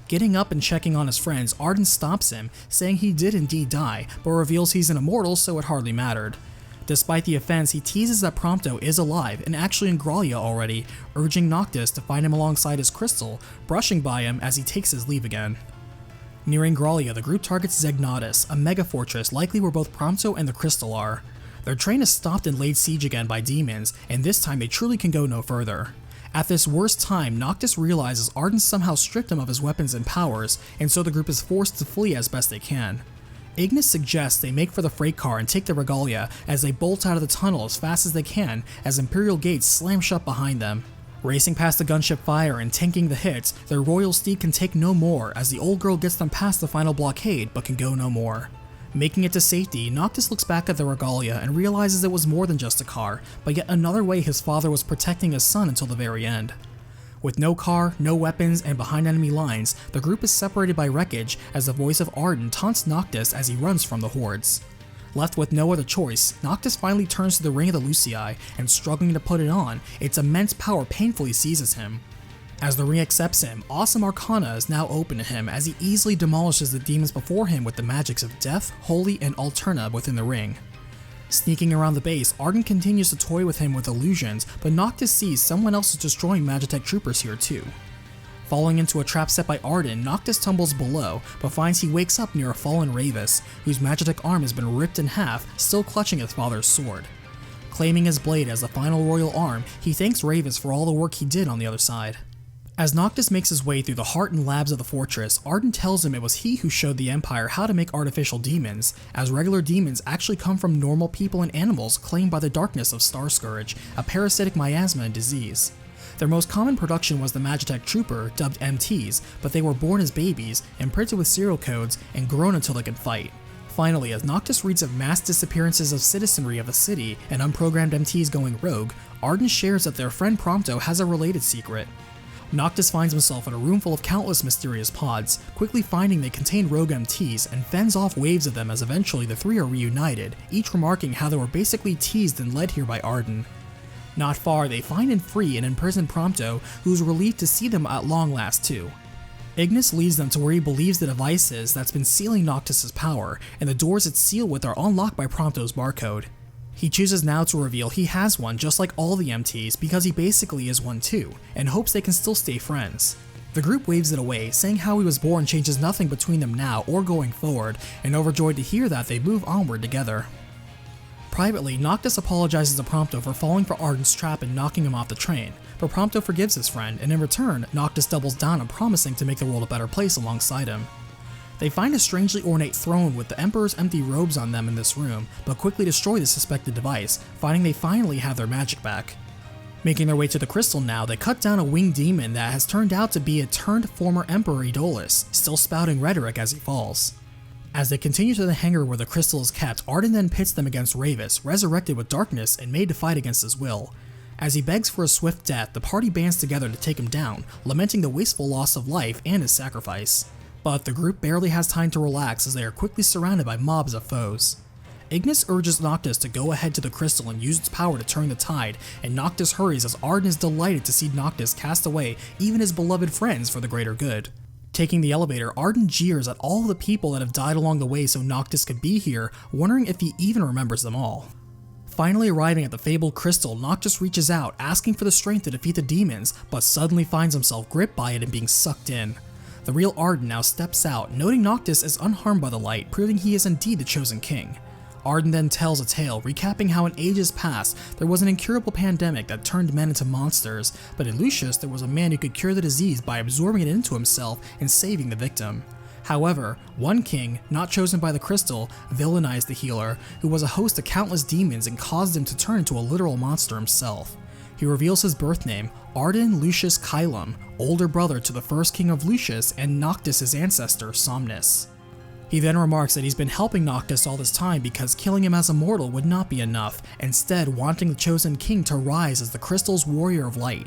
Getting up and checking on his friends, Ardyn stops him, saying he did indeed die, but reveals he's an immortal so it hardly mattered. Despite the offense, he teases that Prompto is alive and actually in Gralea already, urging Noctis to find him alongside his crystal, brushing by him as he takes his leave again. Nearing Gralea, the group targets Zegnatus, a mega fortress likely where both Prompto and the crystal are. Their train is stopped and laid siege again by demons, and this time they truly can go no further. At this worst time, Noctis realizes Ardyn somehow stripped him of his weapons and powers, and so the group is forced to flee as best they can. Ignis suggests they make for the freight car and take the regalia as they bolt out of the tunnel as fast as they can as Imperial gates slam shut behind them. Racing past the gunship fire and tanking the hits, their royal steed can take no more as the old girl gets them past the final blockade but can go no more. Making it to safety, Noctis looks back at the regalia and realizes it was more than just a car, but yet another way his father was protecting his son until the very end. With no car, no weapons, and behind enemy lines, the group is separated by wreckage as the voice of Ardyn taunts Noctis as he runs from the hordes. Left with no other choice, Noctis finally turns to the Ring of the Lucii, and struggling to put it on, its immense power painfully seizes him. As the ring accepts him, awesome arcana is now open to him as he easily demolishes the demons before him with the magics of Death, Holy, and Alterna within the ring. Sneaking around the base, Ardyn continues to toy with him with illusions, but Noctis sees someone else is destroying Magitech troopers here too. Falling into a trap set by Ardyn, Noctis tumbles below, but finds he wakes up near a fallen Ravus, whose Magitech arm has been ripped in half, still clutching his father's sword. Claiming his blade as the final royal arm, he thanks Ravus for all the work he did on the other side. As Noctis makes his way through the heart and labs of the fortress, Ardyn tells him it was he who showed the Empire how to make artificial demons, as regular demons actually come from normal people and animals claimed by the darkness of Star Scourge, a parasitic miasma and disease. Their most common production was the Magitech Trooper, dubbed MTs, but they were born as babies, imprinted with serial codes, and grown until they could fight. Finally, as Noctis reads of mass disappearances of citizenry of the city and unprogrammed MTs going rogue, Ardyn shares that their friend Prompto has a related secret. Noctis finds himself in a room full of countless mysterious pods, quickly finding they contain rogue MTs and fends off waves of them as eventually the three are reunited, each remarking how they were basically teased and led here by Ardyn. Not far, they find and free and imprison Prompto, who's relieved to see them at long last too. Ignis leads them to where he believes the device is that's been sealing Noctis' power, and the doors it's sealed with are unlocked by Prompto's barcode. He chooses now to reveal he has one just like all the MTs because he basically is one too, and hopes they can still stay friends. The group waves it away, saying how he was born changes nothing between them now or going forward, and overjoyed to hear that they move onward together. Privately, Noctis apologizes to Prompto for falling for Ardyn's trap and knocking him off the train, but Prompto forgives his friend, and in return, Noctis doubles down on promising to make the world a better place alongside him. They find a strangely ornate throne with the Emperor's empty robes on them in this room, but quickly destroy the suspected device, finding they finally have their magic back. Making their way to the crystal now, they cut down a winged demon that has turned out to be a turned former Emperor Idolus, still spouting rhetoric as he falls. As they continue to the hangar where the crystal is kept, Ardyn then pits them against Ravus, resurrected with darkness and made to fight against his will. As he begs for a swift death, the party bands together to take him down, lamenting the wasteful loss of life and his sacrifice. But the group barely has time to relax as they are quickly surrounded by mobs of foes. Ignis urges Noctis to go ahead to the crystal and use its power to turn the tide, and Noctis hurries as Ardyn is delighted to see Noctis cast away even his beloved friends for the greater good. Taking the elevator, Ardyn jeers at all the people that have died along the way so Noctis could be here, wondering if he even remembers them all. Finally arriving at the fabled crystal, Noctis reaches out, asking for the strength to defeat the demons, but suddenly finds himself gripped by it and being sucked in. The real Ardyn now steps out, noting Noctis is unharmed by the light, proving he is indeed the chosen king. Ardyn then tells a tale, recapping how in ages past, there was an incurable pandemic that turned men into monsters, but in Lucius there was a man who could cure the disease by absorbing it into himself and saving the victim. However, one king, not chosen by the crystal, villainized the healer, who was a host of countless demons and caused him to turn into a literal monster himself. He reveals his birth name, Ardyn Lucius Caelum, older brother to the first king of Lucius and Noctis' ancestor, Somnus. He then remarks that he's been helping Noctis all this time because killing him as a mortal would not be enough, instead wanting the chosen king to rise as the crystal's warrior of light.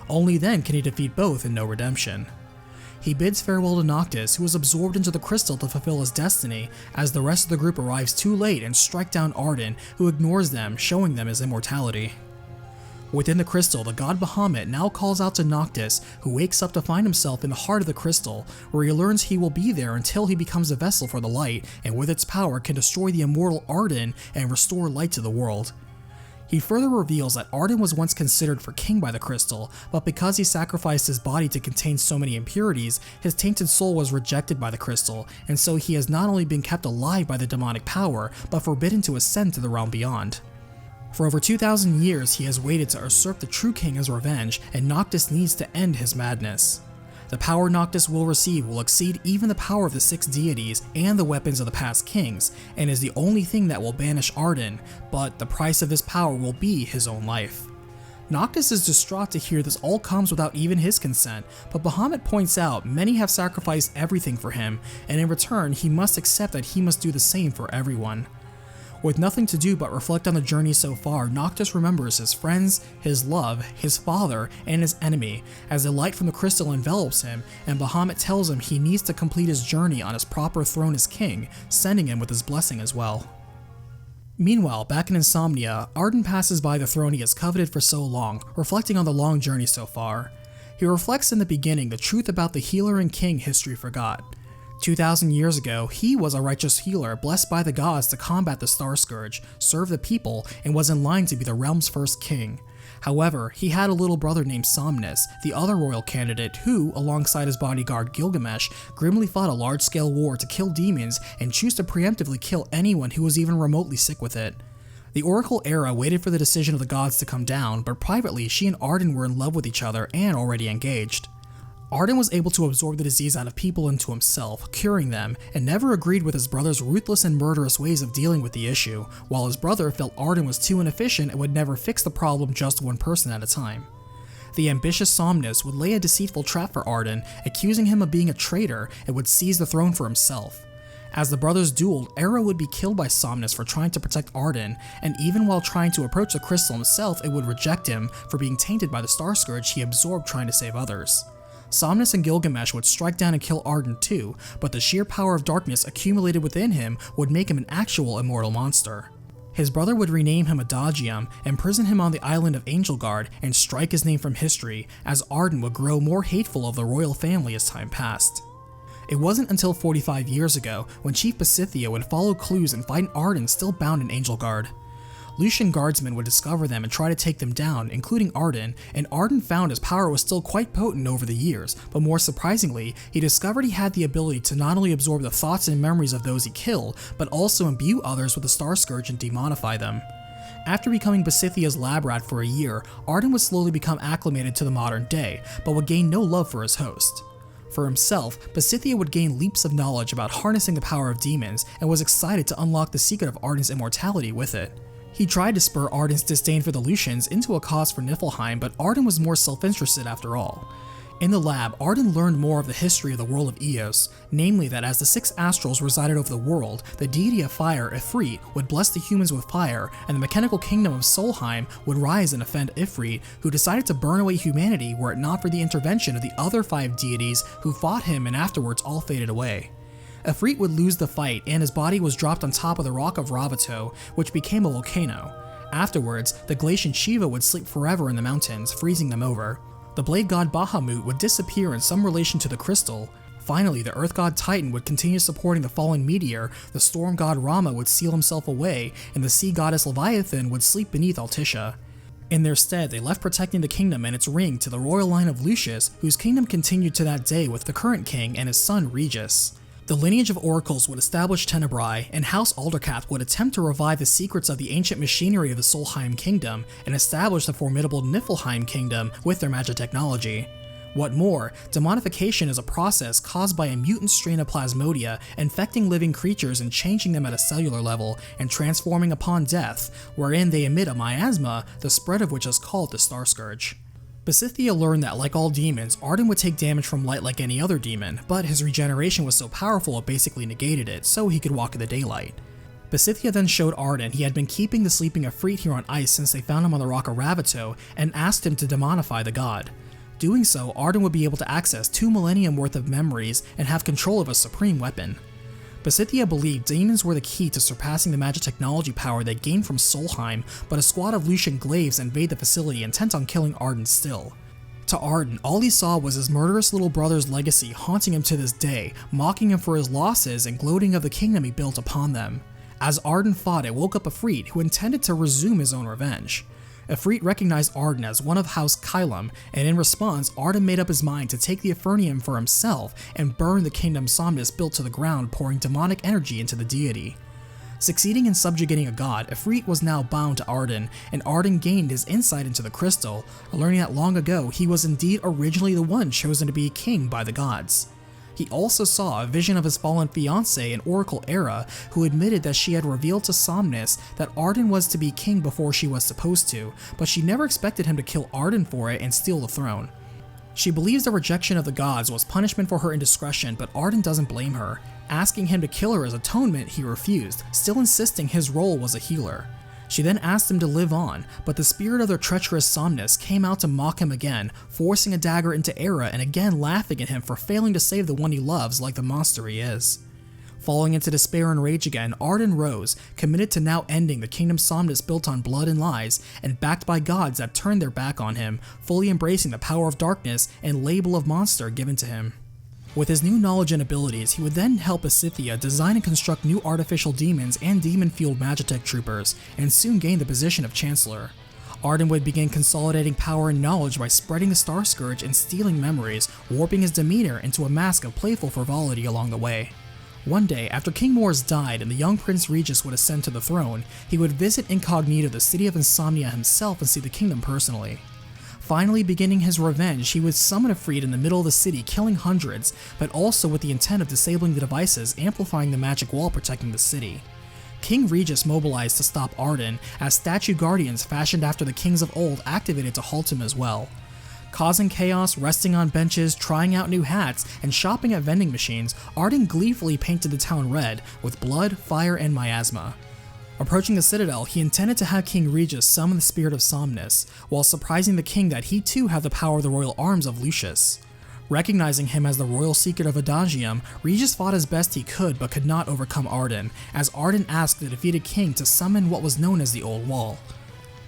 Only then can he defeat both and know redemption. He bids farewell to Noctis, who is absorbed into the crystal to fulfill his destiny, as the rest of the group arrives too late and strike down Ardyn, who ignores them, showing them his immortality. Within the crystal, the god Bahamut now calls out to Noctis, who wakes up to find himself in the heart of the crystal, where he learns he will be there until he becomes a vessel for the light, and with its power can destroy the immortal Ardyn and restore light to the world. He further reveals that Ardyn was once considered for king by the crystal, but because he sacrificed his body to contain so many impurities, his tainted soul was rejected by the crystal, and so he has not only been kept alive by the demonic power, but forbidden to ascend to the realm beyond. For over 2,000 years he has waited to usurp the true king as revenge, and Noctis needs to end his madness. The power Noctis will receive will exceed even the power of the 6 deities and the weapons of the past kings, and is the only thing that will banish Ardyn, but the price of this power will be his own life. Noctis is distraught to hear this all comes without even his consent, but Bahamut points out many have sacrificed everything for him, and in return he must accept that he must do the same for everyone. With nothing to do but reflect on the journey so far, Noctis remembers his friends, his love, his father, and his enemy, as the light from the crystal envelops him, and Bahamut tells him he needs to complete his journey on his proper throne as king, sending him with his blessing as well. Meanwhile, back in Insomnia, Ardyn passes by the throne he has coveted for so long, reflecting on the long journey so far. He reflects in the beginning the truth about the healer and king history forgot. 2,000 years ago, he was a righteous healer blessed by the gods to combat the Star Scourge, serve the people, and was in line to be the realm's first king. However, he had a little brother named Somnus, the other royal candidate who, alongside his bodyguard Gilgamesh, grimly fought a large-scale war to kill demons and choose to preemptively kill anyone who was even remotely sick with it. The Oracle Era waited for the decision of the gods to come down, but privately she and Ardyn were in love with each other and already engaged. Ardyn was able to absorb the disease out of people into himself, curing them, and never agreed with his brother's ruthless and murderous ways of dealing with the issue, while his brother felt Ardyn was too inefficient and would never fix the problem just one person at a time. The ambitious Somnus would lay a deceitful trap for Ardyn, accusing him of being a traitor, and would seize the throne for himself. As the brothers dueled, Era would be killed by Somnus for trying to protect Ardyn, and even while trying to approach the crystal himself, it would reject him for being tainted by the Star Scourge he absorbed trying to save others. Somnus and Gilgamesh would strike down and kill Ardyn too, but the sheer power of darkness accumulated within him would make him an actual immortal monster. His brother would rename him Adagium, imprison him on the island of Angelgard, and strike his name from history, as Ardyn would grow more hateful of the royal family as time passed. It wasn't until 45 years ago, when Chief Pasithia would follow clues and find Ardyn still bound in Angelgard. Lucian guardsmen would discover them and try to take them down, including Ardyn, and Ardyn found his power was still quite potent over the years, but more surprisingly, he discovered he had the ability to not only absorb the thoughts and memories of those he killed, but also imbue others with the Star Scourge and demonify them. After becoming Pasithia's lab rat for a year, Ardyn would slowly become acclimated to the modern day, but would gain no love for his host. For himself, Pasithia would gain leaps of knowledge about harnessing the power of demons, and was excited to unlock the secret of Ardyn's immortality with it. He tried to spur Ardyn's disdain for the Lucians into a cause for Niflheim, but Ardyn was more self-interested after all. In the lab, Ardyn learned more of the history of the world of Eos, namely that as the 6 astrals resided over the world, the deity of fire, Ifrit, would bless the humans with fire, and the mechanical kingdom of Solheim would rise and offend Ifrit, who decided to burn away humanity were it not for the intervention of the other 5 deities who fought him and afterwards all faded away. Ifrit would lose the fight, and his body was dropped on top of the rock of Ravato, which became a volcano. Afterwards, the Glacian Shiva would sleep forever in the mountains, freezing them over. The blade god Bahamut would disappear in some relation to the crystal. Finally, the Earth God Titan would continue supporting the fallen meteor, the Storm God Rama would seal himself away, and the Sea Goddess Leviathan would sleep beneath Altissia. In their stead, they left protecting the kingdom and its ring to the royal line of Lucius, whose kingdom continued to that day with the current king and his son Regis. The lineage of oracles would establish Tenebrae, and House Aldercath would attempt to revive the secrets of the ancient machinery of the Solheim kingdom and establish the formidable Niflheim kingdom with their magic technology. What more, demonification is a process caused by a mutant strain of plasmodia infecting living creatures and changing them at a cellular level and transforming upon death, wherein they emit a miasma, the spread of which is called the Star Scourge. Besithia learned that, like all demons, Ardyn would take damage from light like any other demon, but his regeneration was so powerful it basically negated it, so he could walk in the daylight. Besithia then showed Ardyn he had been keeping the sleeping Ifrit here on ice since they found him on the rock of Ravito and asked him to demonify the god. Doing so, Ardyn would be able to access 2 millennium worth of memories and have control of a supreme weapon. Besithia believed demons were the key to surpassing the magic technology power they gained from Solheim, but a squad of Lucian glaives invade the facility intent on killing Ardyn still. To Ardyn, all he saw was his murderous little brother's legacy haunting him to this day, mocking him for his losses and gloating of the kingdom he built upon them. As Ardyn fought, it woke up Ifrit, who intended to resume his own revenge. Ifrit recognized Ardyn as one of House Kylam, and in response, Ardyn made up his mind to take the Efernium for himself and burn the kingdom Somnus built to the ground, pouring demonic energy into the deity. Succeeding in subjugating a god, Ifrit was now bound to Ardyn, and Ardyn gained his insight into the crystal, learning that long ago he was indeed originally the one chosen to be king by the gods. He also saw a vision of his fallen fiancée in Oracle Era, who admitted that she had revealed to Somnus that Ardyn was to be king before she was supposed to, but she never expected him to kill Ardyn for it and steal the throne. She believes the rejection of the gods was punishment for her indiscretion, but Ardyn doesn't blame her. Asking him to kill her as atonement, he refused, still insisting his role was a healer. She then asked him to live on, but the spirit of their treacherous Somnus came out to mock him again, forcing a dagger into Era and again laughing at him for failing to save the one he loves like the monster he is. Falling into despair and rage again, Ardyn rose, committed to now ending the kingdom Somnus built on blood and lies, and backed by gods that turned their back on him, fully embracing the power of darkness and label of monster given to him. With his new knowledge and abilities, he would then help Besithia design and construct new artificial demons and demon-fueled Magitech troopers, and soon gain the position of Chancellor. Ardyn would begin consolidating power and knowledge by spreading the Star Scourge and stealing memories, warping his demeanor into a mask of playful frivolity along the way. One day, after King Mors died and the young Prince Regis would ascend to the throne, he would visit incognito the city of Insomnia himself and see the kingdom personally. Finally beginning his revenge, he would summon Ifrit in the middle of the city, killing hundreds, but also with the intent of disabling the devices amplifying the magic wall protecting the city. King Regis mobilized to stop Ardyn, as statue guardians fashioned after the kings of old activated to halt him as well. Causing chaos, resting on benches, trying out new hats, and shopping at vending machines, Ardyn gleefully painted the town red, with blood, fire, and miasma. Approaching the citadel, he intended to have King Regis summon the spirit of Somnus, while surprising the king that he too had the power of the royal arms of Lucius. Recognizing him as the royal secret of Adagium, Regis fought as best he could but could not overcome Ardyn, as Ardyn asked the defeated king to summon what was known as the Old Wall.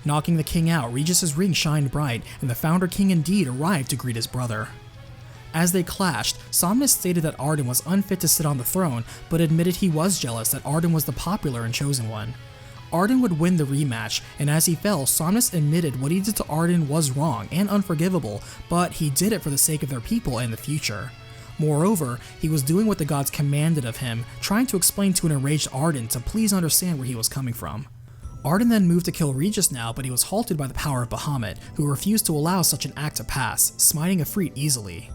Knocking the king out, Regis's ring shined bright, and the founder king indeed arrived to greet his brother. As they clashed, Somnus stated that Ardyn was unfit to sit on the throne, but admitted he was jealous that Ardyn was the popular and chosen one. Ardyn would win the rematch, and as he fell, Somnus admitted what he did to Ardyn was wrong and unforgivable, but he did it for the sake of their people and the future. Moreover, he was doing what the gods commanded of him, trying to explain to an enraged Ardyn to please understand where he was coming from. Ardyn then moved to kill Regis now, but he was halted by the power of Bahamut, who refused to allow such an act to pass, smiting Ifrit easily.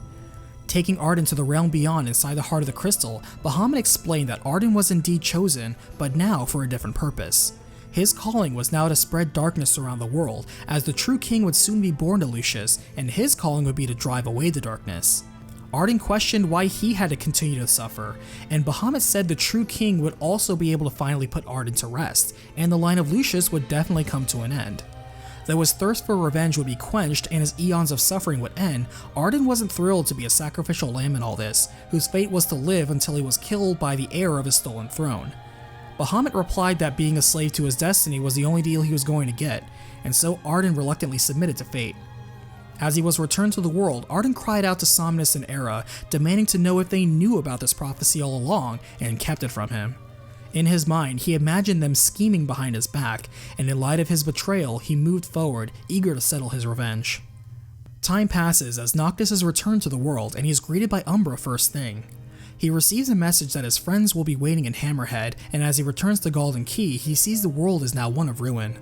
Taking Ardyn to the realm beyond inside the heart of the crystal, Bahamut explained that Ardyn was indeed chosen, but now for a different purpose. His calling was now to spread darkness around the world, as the true king would soon be born to Lucius, and his calling would be to drive away the darkness. Ardyn questioned why he had to continue to suffer, and Bahamut said the true king would also be able to finally put Ardyn to rest, and the line of Lucius would definitely come to an end. Though his thirst for revenge would be quenched and his eons of suffering would end, Ardyn wasn't thrilled to be a sacrificial lamb in all this, whose fate was to live until he was killed by the heir of his stolen throne. Bahamut replied that being a slave to his destiny was the only deal he was going to get, and so Ardyn reluctantly submitted to fate. As he was returned to the world, Ardyn cried out to Somnus and Era, demanding to know if they knew about this prophecy all along and kept it from him. In his mind, he imagined them scheming behind his back, and in light of his betrayal, he moved forward, eager to settle his revenge. Time passes as Noctis is returned to the world, and he is greeted by Umbra first thing. He receives a message that his friends will be waiting in Hammerhead, and as he returns to Golden Key, he sees the world is now one of ruin.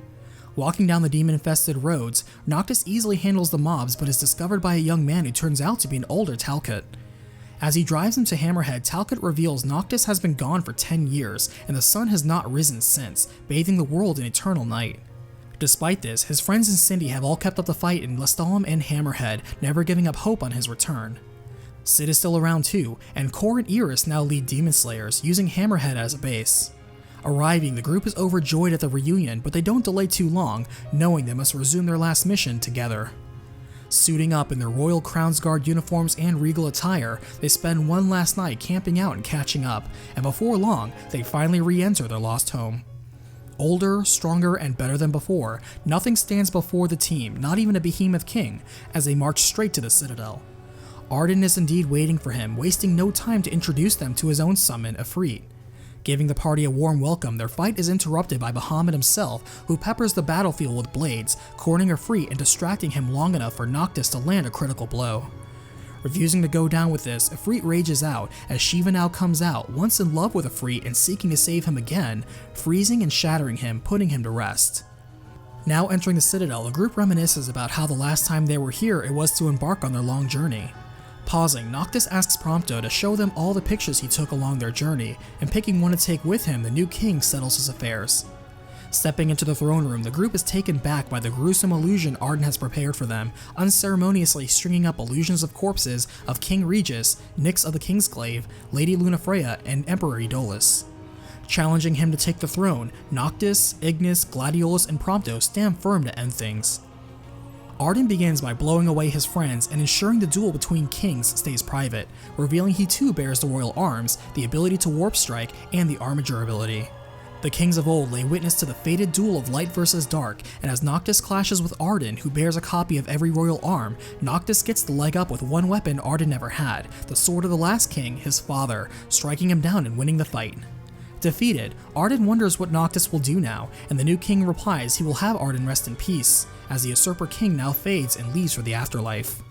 Walking down the demon-infested roads, Noctis easily handles the mobs but is discovered by a young man who turns out to be an older Talcott. As he drives him to Hammerhead, Talcott reveals Noctis has been gone for 10 years, and the sun has not risen since, bathing the world in eternal night. Despite this, his friends and Cindy have all kept up the fight in Lestalem and Hammerhead, never giving up hope on his return. Sid is still around too, and Core and Iris now lead Demon Slayers, using Hammerhead as a base. Arriving, the group is overjoyed at the reunion, but they don't delay too long, knowing they must resume their last mission together. Suiting up in their Royal Crown's Guard uniforms and regal attire, they spend one last night camping out and catching up, and before long, they finally re-enter their lost home. Older, stronger, and better than before, nothing stands before the team, not even a behemoth king, as they march straight to the Citadel. Ardyn is indeed waiting for him, wasting no time to introduce them to his own summon, Ifrit. Giving the party a warm welcome, their fight is interrupted by Bahamut himself, who peppers the battlefield with blades, cornering Ifrit and distracting him long enough for Noctis to land a critical blow. Refusing to go down with this, Ifrit rages out as Shiva now comes out, once in love with Ifrit and seeking to save him again, freezing and shattering him, putting him to rest. Now entering the Citadel, the group reminisces about how the last time they were here it was to embark on their long journey. Pausing, Noctis asks Prompto to show them all the pictures he took along their journey, and picking one to take with him, the new king settles his affairs. Stepping into the throne room, the group is taken back by the gruesome illusion Ardyn has prepared for them, unceremoniously stringing up illusions of corpses of King Regis, Nyx of the Kingsglaive, Lady Lunafreya, and Emperor Edolis. Challenging him to take the throne, Noctis, Ignis, Gladiolus, and Prompto stand firm to end things. Ardyn begins by blowing away his friends and ensuring the duel between kings stays private, revealing he too bears the royal arms, the ability to warp strike, and the armiger ability. The kings of old lay witness to the fated duel of light versus dark, and as Noctis clashes with Ardyn, who bears a copy of every royal arm, Noctis gets the leg up with one weapon Ardyn never had, the sword of the last king, his father, striking him down and winning the fight. Defeated, Ardyn wonders what Noctis will do now, and the new king replies he will have Ardyn rest in peace, as the usurper king now fades and leaves for the afterlife.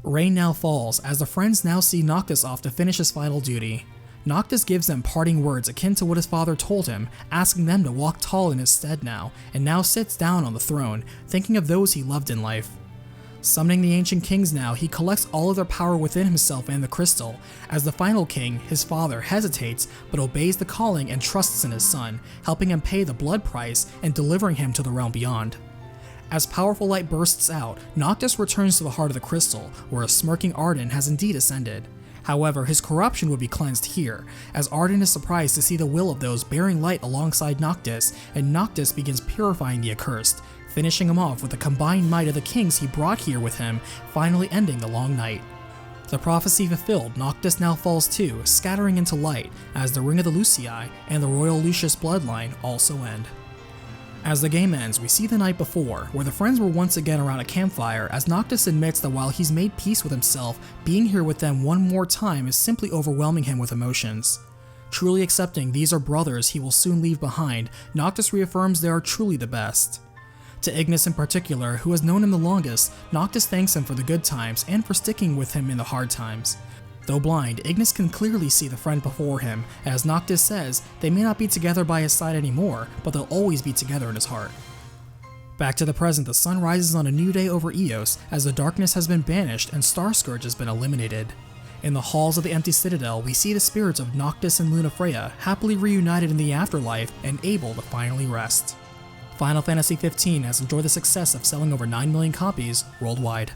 Rain now falls, as the friends now see Noctis off to finish his final duty. Noctis gives them parting words akin to what his father told him, asking them to walk tall in his stead now, and now sits down on the throne, thinking of those he loved in life. Summoning the ancient kings now, he collects all of their power within himself and the crystal, as the final king, his father, hesitates but obeys the calling and trusts in his son, helping him pay the blood price and delivering him to the realm beyond. As powerful light bursts out, Noctis returns to the heart of the crystal, where a smirking Ardyn has indeed ascended. However, his corruption would be cleansed here, as Ardyn is surprised to see the will of those bearing light alongside Noctis, and Noctis begins purifying the accursed, finishing him off with the combined might of the kings he brought here with him, finally ending the long night. The prophecy fulfilled, Noctis now falls too, scattering into light, as the Ring of the Lucii and the Royal Lucius bloodline also end. As the game ends, we see the night before, where the friends were once again around a campfire, as Noctis admits that while he's made peace with himself, being here with them one more time is simply overwhelming him with emotions. Truly accepting these are brothers he will soon leave behind, Noctis reaffirms they are truly the best. To Ignis in particular, who has known him the longest, Noctis thanks him for the good times and for sticking with him in the hard times. Though blind, Ignis can clearly see the friend before him, as Noctis says they may not be together by his side anymore, but they'll always be together in his heart. Back to the present, the sun rises on a new day over Eos, as the darkness has been banished and Starscourge has been eliminated. In the halls of the empty citadel, we see the spirits of Noctis and Lunafreya happily reunited in the afterlife and able to finally rest. Final Fantasy XV has enjoyed the success of selling over 9 million copies worldwide.